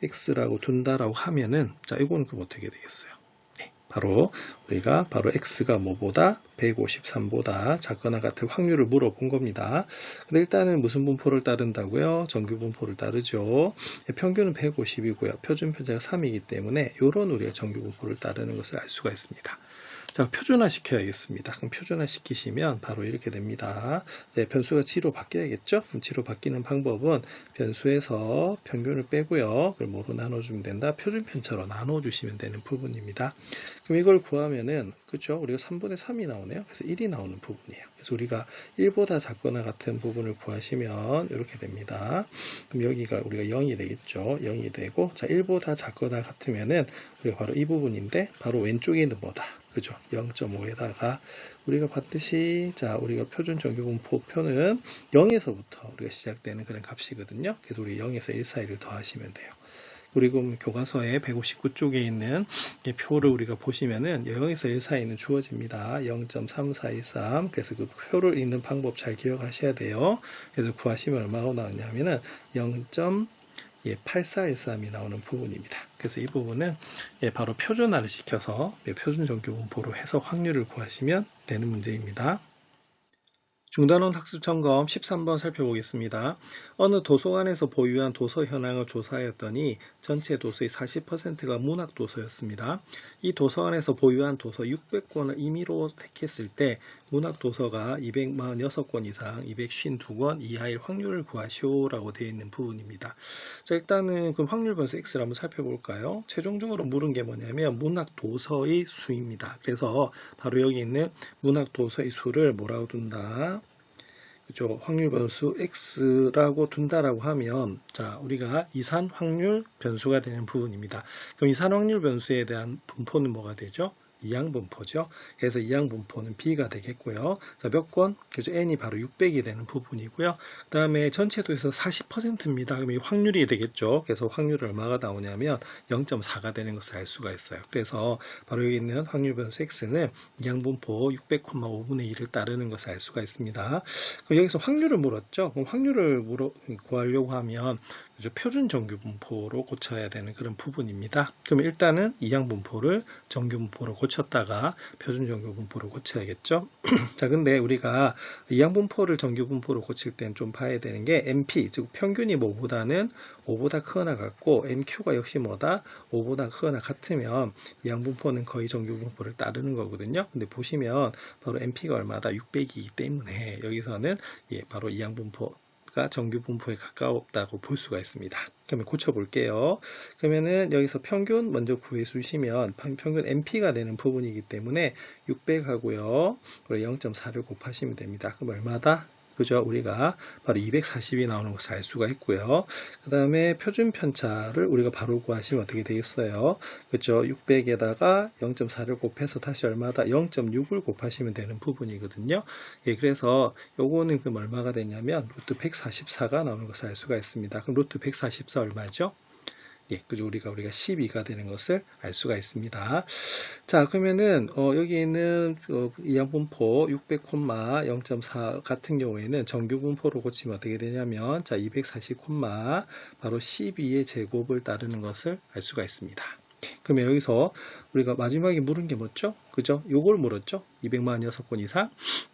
x라고 둔다라고 하면은, 자, 이거는 그럼 어떻게 되겠어요? 네, 바로 우리가 바로 x가 뭐보다 153보다 작거나 같을 확률을 물어본 겁니다. 근데 일단은 무슨 분포를 따른다고요? 정규 분포를 따르죠. 평균은 150이고요. 표준 편차가 3이기 때문에 이런 우리가 정규 분포를 따르는 것을 알 수가 있습니다. 자, 표준화 시켜야겠습니다. 그럼 표준화 시키시면 바로 이렇게 됩니다. 네, 변수가 g로 바뀌어야겠죠? 그럼 g로 바뀌는 방법은 변수에서 평균을 빼고요. 그걸 뭐로 나눠주면 된다? 표준 편차로 나눠주시면 되는 부분입니다. 그럼 이걸 구하면은, 그죠? 우리가 3분의 3이 나오네요. 그래서 1이 나오는 부분이에요. 그래서 우리가 1보다 작거나 같은 부분을 구하시면 이렇게 됩니다. 그럼 여기가 우리가 0이 되겠죠? 0이 되고, 자, 1보다 작거나 같으면은 우리가 바로 이 부분인데, 바로 왼쪽에 있는 뭐다? 그죠? 0.5에다가 우리가 봤듯이 자, 우리가 표준 정규분포표는 0에서부터 우리가 시작되는 그런 값이거든요. 그래서 우리 0에서 1 사이를 더하시면 돼요. 그리고 교과서에 159쪽에 있는 이 표를 우리가 보시면은 0에서 1 사이는 주어집니다. 0.3413. 그래서 그 표를 읽는 방법 잘 기억하셔야 돼요. 그래서 구하시면 얼마가 나오냐면은 8413이 나오는 부분입니다. 그래서 이 부분은 바로 표준화를 시켜서 표준 정규 분포로 해서 확률을 구하시면 되는 문제입니다. 중단원 학습점검 13번 살펴보겠습니다. 어느 도서관에서 보유한 도서 현황을 조사하였더니 전체 도서의 40%가 문학 도서였습니다. 이 도서관에서 보유한 도서 600권을 임의로 택했을 때 문학 도서가 246권 이상 252권 이하일 확률을 구하시오라고 되어 있는 부분입니다. 자, 일단은 그럼 확률 변수 x를 한번 살펴볼까요? 최종적으로 물은 게 뭐냐면 문학 도서의 수입니다. 그래서 바로 여기 있는 문학 도서의 수를 뭐라고 둔다? 그죠? 확률 변수 x라고 둔다라고 하면, 자, 우리가 이산 확률 변수가 되는 부분입니다. 그럼 이산 확률 변수에 대한 분포는 뭐가 되죠? 이항분포죠. 그래서 이항분포는 B가 되겠고요. 자, 몇 권? 그죠? N이 바로 600이 되는 부분이고요. 그 다음에 전체도에서 40%입니다. 그럼 이 확률이 되겠죠. 그래서 확률이 얼마가 나오냐면 0.4가 되는 것을 알 수가 있어요. 그래서 바로 여기 있는 확률 변수 X는 이항분포 600,5분의 1을 따르는 것을 알 수가 있습니다. 그럼 여기서 확률을 물었죠. 그럼 확률을 구하려고 하면 그죠? 표준 정규분포로 고쳐야 되는 그런 부분입니다. 그럼 일단은 이항분포를 정규분포로 고쳤다가 표준 정규분포로 고쳐야겠죠. 자, 근데 우리가 이항분포를 정규분포로 고칠 땐 좀 봐야 되는 게 NP, 즉 평균이 뭐보다는 5보다 크거나 같고 NQ가 역시 뭐다? 5보다 크거나 같으면 이항분포는 거의 정규분포를 따르는 거거든요. 근데 보시면 바로 NP가 얼마다? 600이기 때문에 여기서는 바로 이항분포 정규분포에 가까웠다고 볼 수가 있습니다. 그러면 고쳐볼게요. 그러면은 여기서 평균 먼저 구해주시면 평균 NP가 되는 부분이기 때문에 600하고요. 0.4를 곱하시면 됩니다. 그럼 얼마다? 그죠? 우리가 바로 240이 나오는 것을 알 수가 있고요. 그 다음에 표준 편차를 우리가 바로 구하시면 어떻게 되겠어요? 그죠? 600에다가 0.4를 곱해서 다시 얼마다? 0.6을 곱하시면 되는 부분이거든요. 예, 그래서 요거는 그럼 얼마가 되냐면 루트 144가 나오는 것을 알 수가 있습니다. 그럼 루트 144 얼마죠? 예, 그죠? 우리가 12가 되는 것을 알 수가 있습니다. 자, 그러면은 여기 있는 이항분포 600,0.4 같은 경우에는 정규분포로 고치면 어떻게 되냐면 자, 240, 바로 12의 제곱을 따르는 것을 알 수가 있습니다. 그러면 여기서 우리가 마지막에 물은 게 뭐죠? 그죠? 요걸 물었죠? 246건 이상,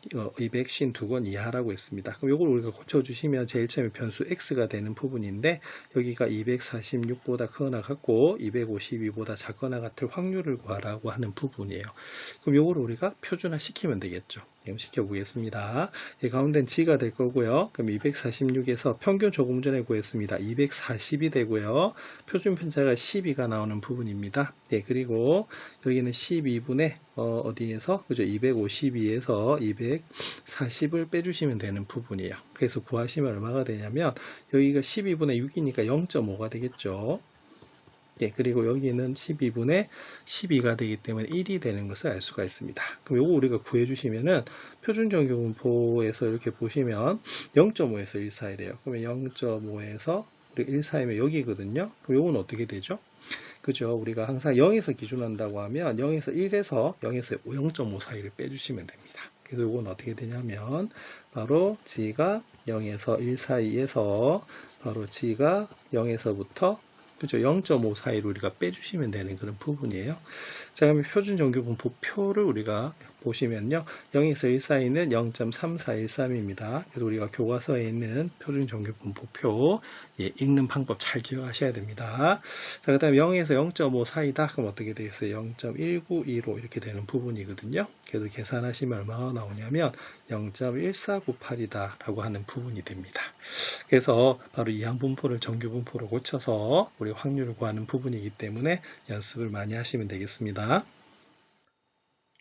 252건 이하라고 했습니다. 그럼 요걸 우리가 고쳐주시면 제일 처음에 변수 x가 되는 부분인데 여기가 246보다 크거나 같고 252보다 작거나 같을 확률을 구하라고 하는 부분이에요. 그럼 요거를 우리가 표준화 시키면 되겠죠. 그럼 시켜보겠습니다. 이 가운데는 g가 될 거고요. 그럼 246에서 평균 조금 전에 구했습니다. 240이 되고요. 표준 편차가 12가 나오는 부분입니다. 네, 그리고 여기는 12분의 어디에서 그죠? 252에서 240을 빼주시면 되는 부분이에요. 그래서 구하시면 얼마가 되냐면 여기가 12분의 6이니까 0.5가 되겠죠. 예, 그리고 여기는 12분의 12가 되기 때문에 1이 되는 것을 알 수가 있습니다. 그럼 요거 우리가 구해주시면은 표준 정규분포에서 이렇게 보시면 0.5에서 1 사이래요. 그러면 0.5에서 1 사이면 여기거든요. 그럼 요건 어떻게 되죠? 그죠? 우리가 항상 0에서 기준한다고 하면 0에서 1에서 0에서 0.5 사이를 빼주시면 됩니다. 그래서 이건 어떻게 되냐면 바로 g가 0에서 1 사이에서 바로 g가 0에서부터 그죠? 0.5 사이로 우리가 빼주시면 되는 그런 부분이에요. 자, 그러면 표준 정규분포표를 우리가 보시면요. 0에서 1 사이는 0.3413입니다. 그래서 우리가 교과서에 있는 표준 정규분포표 읽는 방법 잘 기억하셔야 됩니다. 자, 그 다음에 0에서 0.5 사이다. 그럼 어떻게 되겠어요? 0.1925 이렇게 되는 부분이거든요. 그래서 계산하시면 얼마가 나오냐면 0.1498이다 라고 하는 부분이 됩니다. 그래서 바로 이항분포를 정규분포로 고쳐서 우리 확률을 구하는 부분이기 때문에 연습을 많이 하시면 되겠습니다.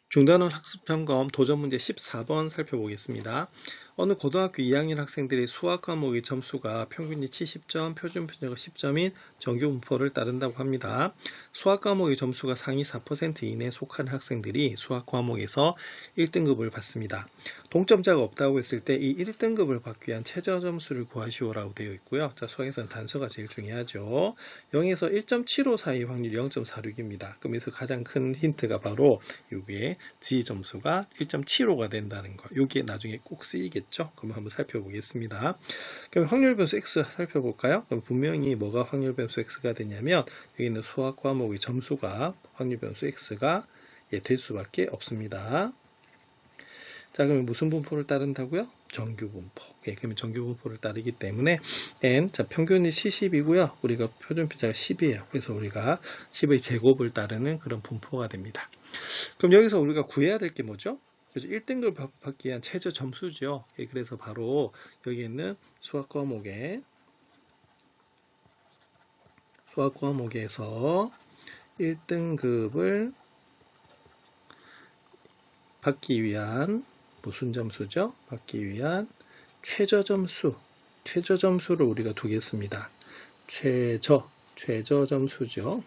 중단원 학습점검 도전문제 14번 살펴보겠습니다. 어느 고등학교 2학년 학생들의 수학 과목의 점수가 평균이 70점, 표준 편차가 10점인 정규분포를 따른다고 합니다. 수학 과목의 점수가 상위 4% 이내에 속한 학생들이 수학 과목에서 1등급을 받습니다. 동점자가 없다고 했을 때 이 1등급을 받기 위한 최저 점수를 구하시오라고 되어 있고요. 자, 수학에서는 단서가 제일 중요하죠. 0에서 1.75 사이 확률이 0.46입니다. 그럼 여기서 가장 큰 힌트가 바로 여기에 G 점수가 1.75가 된다는 거. 여기에 나중에 꼭 쓰이겠죠. 그럼 한번 살펴보겠습니다. 그럼 확률 변수 X 살펴볼까요? 그럼 분명히 뭐가 확률 변수 X가 되냐면 여기 있는 수학 과목의 점수가 확률 변수 X가 될 수밖에 없습니다. 자, 그러면 무슨 분포를 따른다고요? 정규분포. 예, 그러면 정규분포를 따르기 때문에 N, 자, 평균이 70이고요. 우리가 표준 편차가 10이에요. 그래서 우리가 10의 제곱을 따르는 그런 분포가 됩니다. 그럼 여기서 우리가 구해야 될 게 뭐죠? 그래서 1등급을 받기 위한 최저 점수죠. 예, 그래서 바로 여기 있는 수학 과목에서 1등급을 받기 위한 무슨 점수죠? 받기 위한 최저 점수를 우리가 두겠습니다. 최저 점수죠.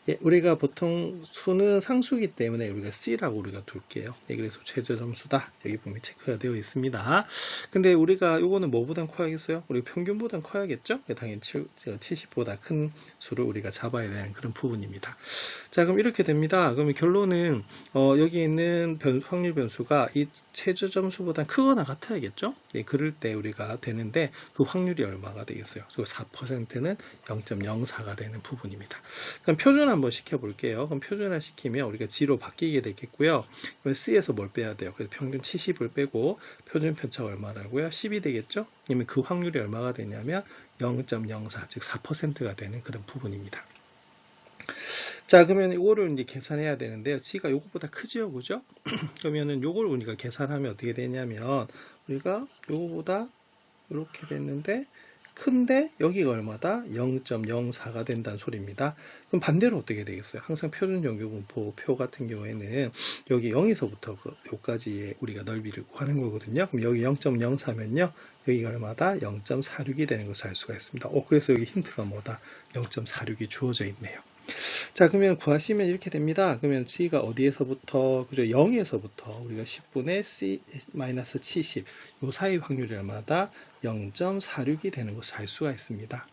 예, 우리가 보통 수는 상수기 때문에 우리가 C라고 우리가 둘게요. 예, 그래서 최저 점수다. 여기 보면 체크가 되어 있습니다. 근데 우리가 이거는 뭐보단 커야겠어요? 우리가 평균보단 커야겠죠? 당연히 70보다 큰 수를 우리가 잡아야 되는 그런 부분입니다. 자, 그럼 이렇게 됩니다. 그러면 결론은 여기 있는 확률 변수가 이 최저 점수보다 크거나 같아야겠죠? 예, 그럴 때 우리가 되는데 그 확률이 얼마가 되겠어요? 4%는 0.04가 되는 부분입니다. 그럼 표준 한번 시켜볼게요. 그럼 표준화 시키면 우리가 G로 바뀌게 되겠고요. C에서 뭘 빼야 돼요? 그래서 평균 70을 빼고 표준 편차가 얼마라고요? 10이 되겠죠? 그러면 그 확률이 얼마가 되냐면 0.04, 즉 4%가 되는 그런 부분입니다. 자, 그러면 이거를 이제 계산해야 되는데요. G가 요거보다 크지요, 그죠? 그러면은 요걸 우리가 계산하면 어떻게 되냐면 우리가 요거보다 이렇게 됐는데 큰데 여기가 얼마다? 0.04가 된다는 소리입니다. 그럼 반대로 어떻게 되겠어요? 항상 표준 정규분포 표 같은 경우에는 여기 0에서부터 여기까지의 우리가 넓이를 구하는 거거든요. 그럼 여기 0.04면요. 여기가 얼마다? 0.46이 되는 것을 알 수가 있습니다. 그래서 여기 힌트가 뭐다? 0.46이 주어져 있네요. 자, 그러면 구하시면 이렇게 됩니다. 그러면 G가 어디에서부터, 그죠? 0에서부터 우리가 10분의 C-70, 요 사이 확률이 얼마다? 0.46이 되는 것을 알 수가 있습니다.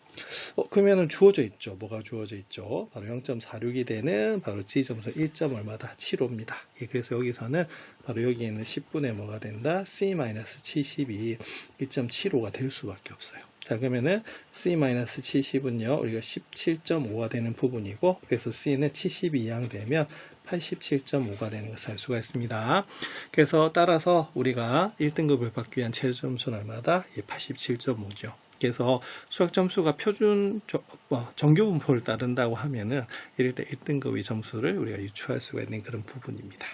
그러면은 주어져 있죠. 뭐가 주어져 있죠? 바로 0.46이 되는 바로 G 점수 1점 얼마다? 75입니다. 예, 그래서 여기서는 바로 여기에는 10분의 뭐가 된다? C-70이 1.75가 될 수밖에 없어요. 자, 그러면은 C-70은요, 우리가 17.5가 되는 부분이고, 그래서 C는 70이 이항 되면 87.5가 되는 것을 알 수가 있습니다. 그래서 따라서 우리가 1등급을 받기 위한 최저 점수는 얼마다? 87.5죠. 그래서 수학 점수가 표준 정규 분포를 따른다고 하면은 이럴 때 1등급의 점수를 우리가 유추할 수가 있는 그런 부분입니다.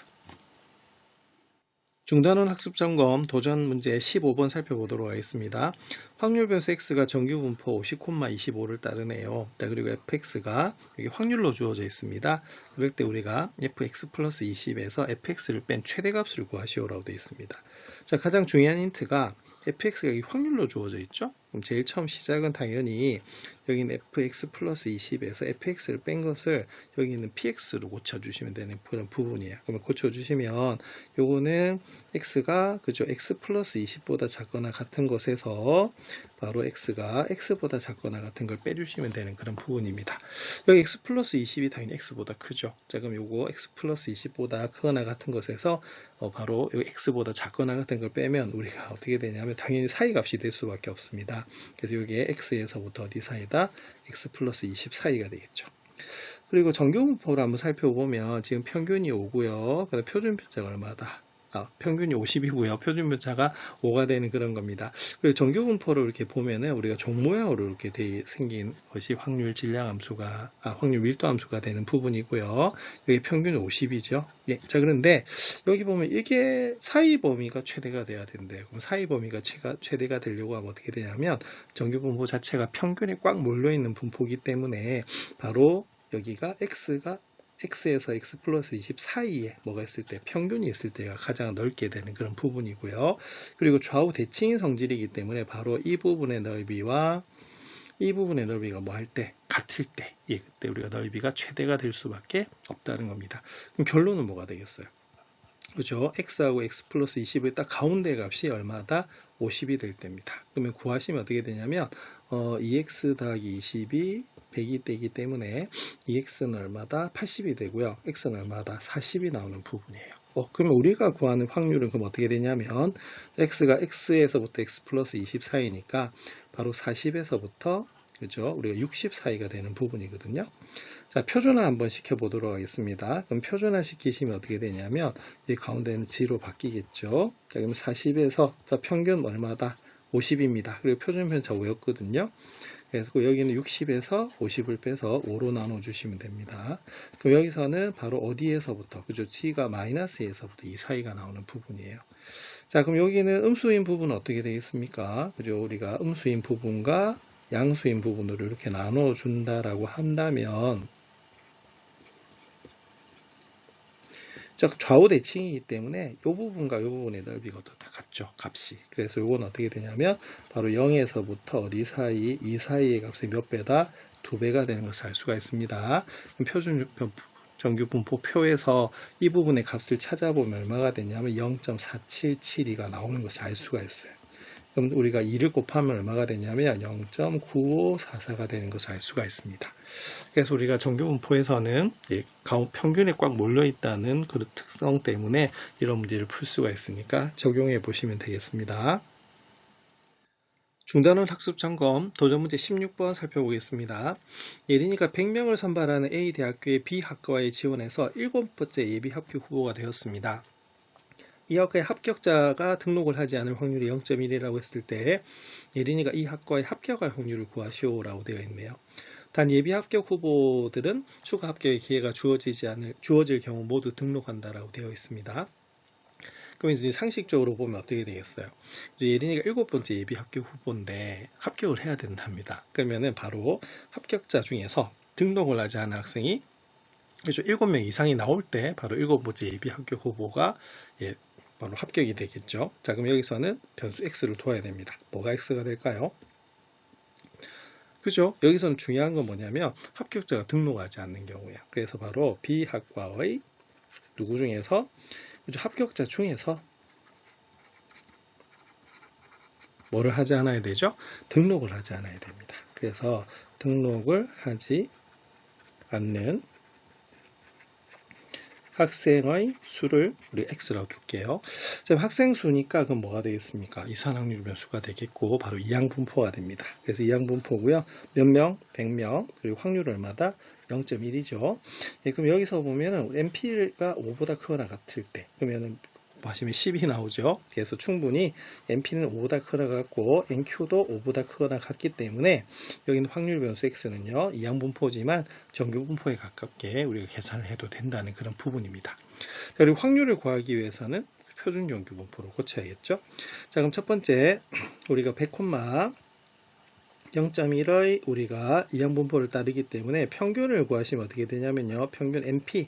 중단원 학습점검 도전 문제 15번 살펴보도록 하겠습니다. 확률 변수 x가 정규 분포 50,25를 따르네요. 자, 그리고 fx가 여기 확률로 주어져 있습니다. 그럴 때 우리가 fx 플러스 20에서 fx를 뺀 최대값을 구하시오라고 되어 있습니다. 자, 가장 중요한 힌트가 fx가 여기 확률로 주어져 있죠? 그럼 제일 처음 시작은 당연히 여기는 fx 플러스 20에서 fx를 뺀 것을 여기 있는 px로 고쳐주시면 되는 그런 부분이에요. 그러면 고쳐주시면 요거는 x가 그죠? x 플러스 20보다 작거나 같은 것에서 바로 x가 x보다 작거나 같은 걸 빼주시면 되는 그런 부분입니다. 여기 x 플러스 20이 당연히 x보다 크죠. 자, 그럼 요거 x 플러스 20보다 크거나 같은 것에서 바로 여기 x보다 작거나 같은 걸 빼면 우리가 어떻게 되냐면 당연히 사이값이 될 수밖에 없습니다. 그래서 여기에 x에서부터 어디 사이다? x 플러스 20 사이가 되겠죠. 그리고 정규분포를 한번 살펴보면 지금 평균이 5고요. 그다음 표준 편차가 얼마다? 평균이 50이고요. 표준 편차가 5가 되는 그런 겁니다. 그리고 정규분포를 이렇게 보면은 우리가 종 모양으로 이렇게 생긴 것이 확률 질량 함수가, 확률 밀도 함수가 되는 부분이고요. 여기 평균이 50이죠. 예. 자, 그런데 여기 보면 이게 사이 범위가 최대가 돼야 된대요. 그럼 사이 범위가 최대가 되려고 하면 어떻게 되냐면 정규분포 자체가 평균이 꽉 몰려있는 분포이기 때문에 바로 여기가 x에서 x 플러스 20 사이에 뭐가 있을 때 평균이 있을 때가 가장 넓게 되는 그런 부분이고요. 그리고 좌우 대칭인 성질이기 때문에 바로 이 부분의 넓이와 이 부분의 넓이가 뭐 할 때 같을 때 그때 우리가 넓이가 최대가 될 수밖에 없다는 겁니다. 그럼 결론은 뭐가 되겠어요? 그죠? x하고 x 플러스 20의 딱 가운데 값이 얼마다? 50이 될 때입니다. 그러면 구하시면 어떻게 되냐면 2x 더하기 20이 100이 되기 때문에 2x는 얼마다? 80이 되고요. x는 얼마다? 40이 나오는 부분이에요. 그러면 우리가 구하는 확률은 그럼 어떻게 되냐면 x가 x에서부터 x 플러스 20 사이니까 바로 40에서부터 그죠? 우리가 60 사이가 되는 부분이거든요. 자, 표준화 한번 시켜보도록 하겠습니다. 그럼 표준화 시키시면 어떻게 되냐면 이 가운데는 G로 바뀌겠죠. 자, 그럼 40에서 자, 평균 얼마다? 50입니다. 그리고 표준 편차 5였거든요. 그래서 여기는 60에서 50을 빼서 5로 나눠주시면 됩니다. 그럼 여기서는 바로 어디에서부터, 그죠? G가 마이너스에서부터 이 사이가 나오는 부분이에요. 자, 그럼 여기는 음수인 부분은 어떻게 되겠습니까? 그죠? 우리가 음수인 부분과 양수인 부분으로 이렇게 나눠준다라고 한다면 좌우 대칭이기 때문에 이 부분과 이 부분의 넓이가 다 같죠. 값이. 그래서 이건 어떻게 되냐면 바로 0에서부터 어디 사이, 이 사이의 값이 몇 배다? 2배가 되는 것을 알 수가 있습니다. 표준 정규 분포표에서 이 부분의 값을 찾아보면 얼마가 되냐면 0.4772가 나오는 것을 알 수가 있어요. 그럼 우리가 2를 곱하면 얼마가 되냐면 0.9544가 되는 것을 알 수가 있습니다. 그래서 우리가 정규 분포에서는 평균에 꽉 몰려있다는 그런 특성 때문에 이런 문제를 풀 수가 있으니까 적용해 보시면 되겠습니다. 중단원 학습 점검 도전 문제 16번 살펴보겠습니다. 예린이가 100명을 선발하는 A대학교의 B학과에 지원해서 7번째 예비 합격 후보가 되었습니다. 이 학과의 합격자가 등록을 하지 않을 확률이 0.1이라고 했을 때 예린이가 이 학과에 합격할 확률을 구하시오라고 되어 있네요. 단 예비 합격 후보들은 추가 합격의 기회가 주어질 경우 모두 등록한다라고 되어 있습니다. 그럼 이제 상식적으로 보면 어떻게 되겠어요? 예린이가 7번째 예비 합격 후보인데 합격을 해야 된답니다. 그러면은 바로 합격자 중에서 등록을 하지 않은 학생이 그렇죠. 7명 이상이 나올 때 바로 7번째 예비 합격 후보가 바로 합격이 되겠죠. 자, 그럼 여기서는 변수 x를 둬야 됩니다. 뭐가 x가 될까요? 그죠? 여기서는 중요한 건 뭐냐면 합격자가 등록하지 않는 경우예요. 그래서 바로 B학과의 누구 중에서 그죠? 합격자 중에서 뭐를 하지 않아야 되죠? 등록을 하지 않아야 됩니다. 그래서 등록을 하지 않는 학생의 수를 우리 x라고 둘게요. 자, 학생 수니까 그럼 뭐가 되겠습니까? 이산확률 변수가 되겠고 바로 이항분포가 됩니다. 그래서 이항분포고요. 몇 명? 100명. 그리고 확률 얼마다? 0.1이죠. 그럼 여기서 보면은 NP가 5보다 크거나 같을 때 그러면은 하시면 10이 나오죠. 그래서 충분히 NP는 5보다 크거나 같고 NQ도 5보다 크거나 같기 때문에 여기는 확률 변수 X는요. 이항분포지만 정규분포에 가깝게 우리가 계산을 해도 된다는 그런 부분입니다. 그리고 확률을 구하기 위해서는 표준 정규분포로 고쳐야겠죠. 자, 그럼 첫 번째 우리가 100, 0.1의 우리가 이항분포를 따르기 때문에 평균을 구하시면 어떻게 되냐면요. 평균 NP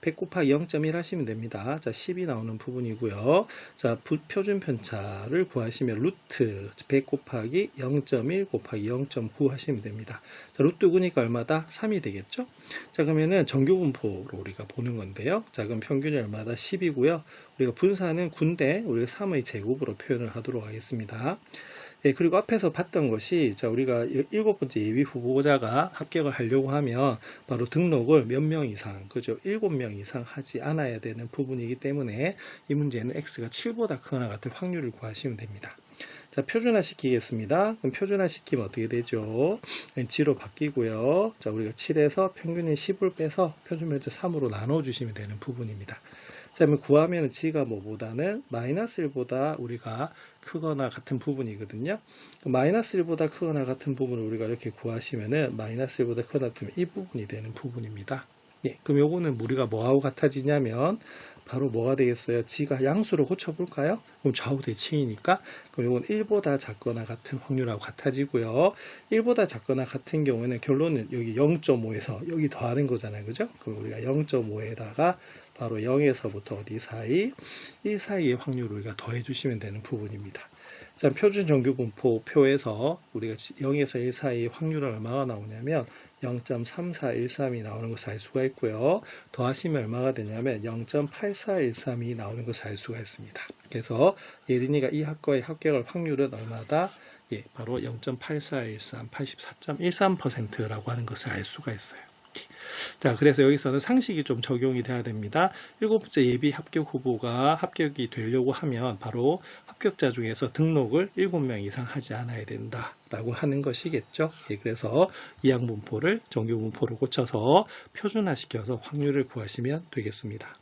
100 곱하기 0.1 하시면 됩니다. 자, 10이 나오는 부분이고요. 자, 표준 편차를 구하시면 루트 100 곱하기 0.1 곱하기 0.9 하시면 됩니다. 자, 루트 9니까 얼마다? 3이 되겠죠? 자, 그러면은 정규분포로 우리가 보는 건데요. 자, 그럼 평균이 얼마다? 10이고요. 우리가 분산은 9인데 우리가 3의 제곱으로 표현을 하도록 하겠습니다. 그리고 앞에서 봤던 것이 자, 우리가 7번째 예비 후보자가 합격을 하려고 하면 바로 등록을 몇 명 이상, 그죠? 7명 이상 하지 않아야 되는 부분이기 때문에 이 문제는 x가 7보다 크거나 같은 확률을 구하시면 됩니다. 자, 표준화 시키겠습니다. 그럼 표준화 시키면 어떻게 되죠? g로 바뀌고요. 자, 우리가 7에서 평균인 10을 빼서 표준 면적 3으로 나눠주시면 되는 부분입니다. 자, 그러면 구하면 g가 뭐보다는 마이너스 1보다 우리가 크거나 같은 부분이거든요. 마이너스 1보다 크거나 같은 부분을 우리가 이렇게 구하시면은 마이너스 1보다 크거나 같으면 이 부분이 되는 부분입니다. 그럼 요거는 우리가 뭐하고 같아지냐면 바로 뭐가 되겠어요? g가 양수로 고쳐볼까요? 그럼 좌우 대칭이니까 그럼 요건 1보다 작거나 같은 확률하고 같아지고요. 1보다 작거나 같은 경우에는 결론은 여기 0.5에서 여기 더하는 거잖아요. 그죠? 그럼 우리가 0.5에다가 바로 0에서부터 어디 사이? 1 사이의 확률을 우리가 더해 주시면 되는 부분입니다. 자, 표준 정규분포 표에서 우리가 0에서 1 사이의 확률은 얼마가 나오냐면 0.3413이 나오는 것을 알 수가 있고요. 더하시면 얼마가 되냐면 0.8413이 나오는 것을 알 수가 있습니다. 그래서 예린이가 이 학과의 합격할 확률은 얼마다? 바로 0.8413, 84.13%라고 하는 것을 알 수가 있어요. 자, 그래서 여기서는 상식이 좀 적용이 돼야 됩니다. 7번째 예비 합격 후보가 합격이 되려고 하면 바로 합격자 중에서 등록을 7명 이상 하지 않아야 된다라고 하는 것이겠죠. 그래서 이항분포를 정규분포로 고쳐서 표준화시켜서 확률을 구하시면 되겠습니다.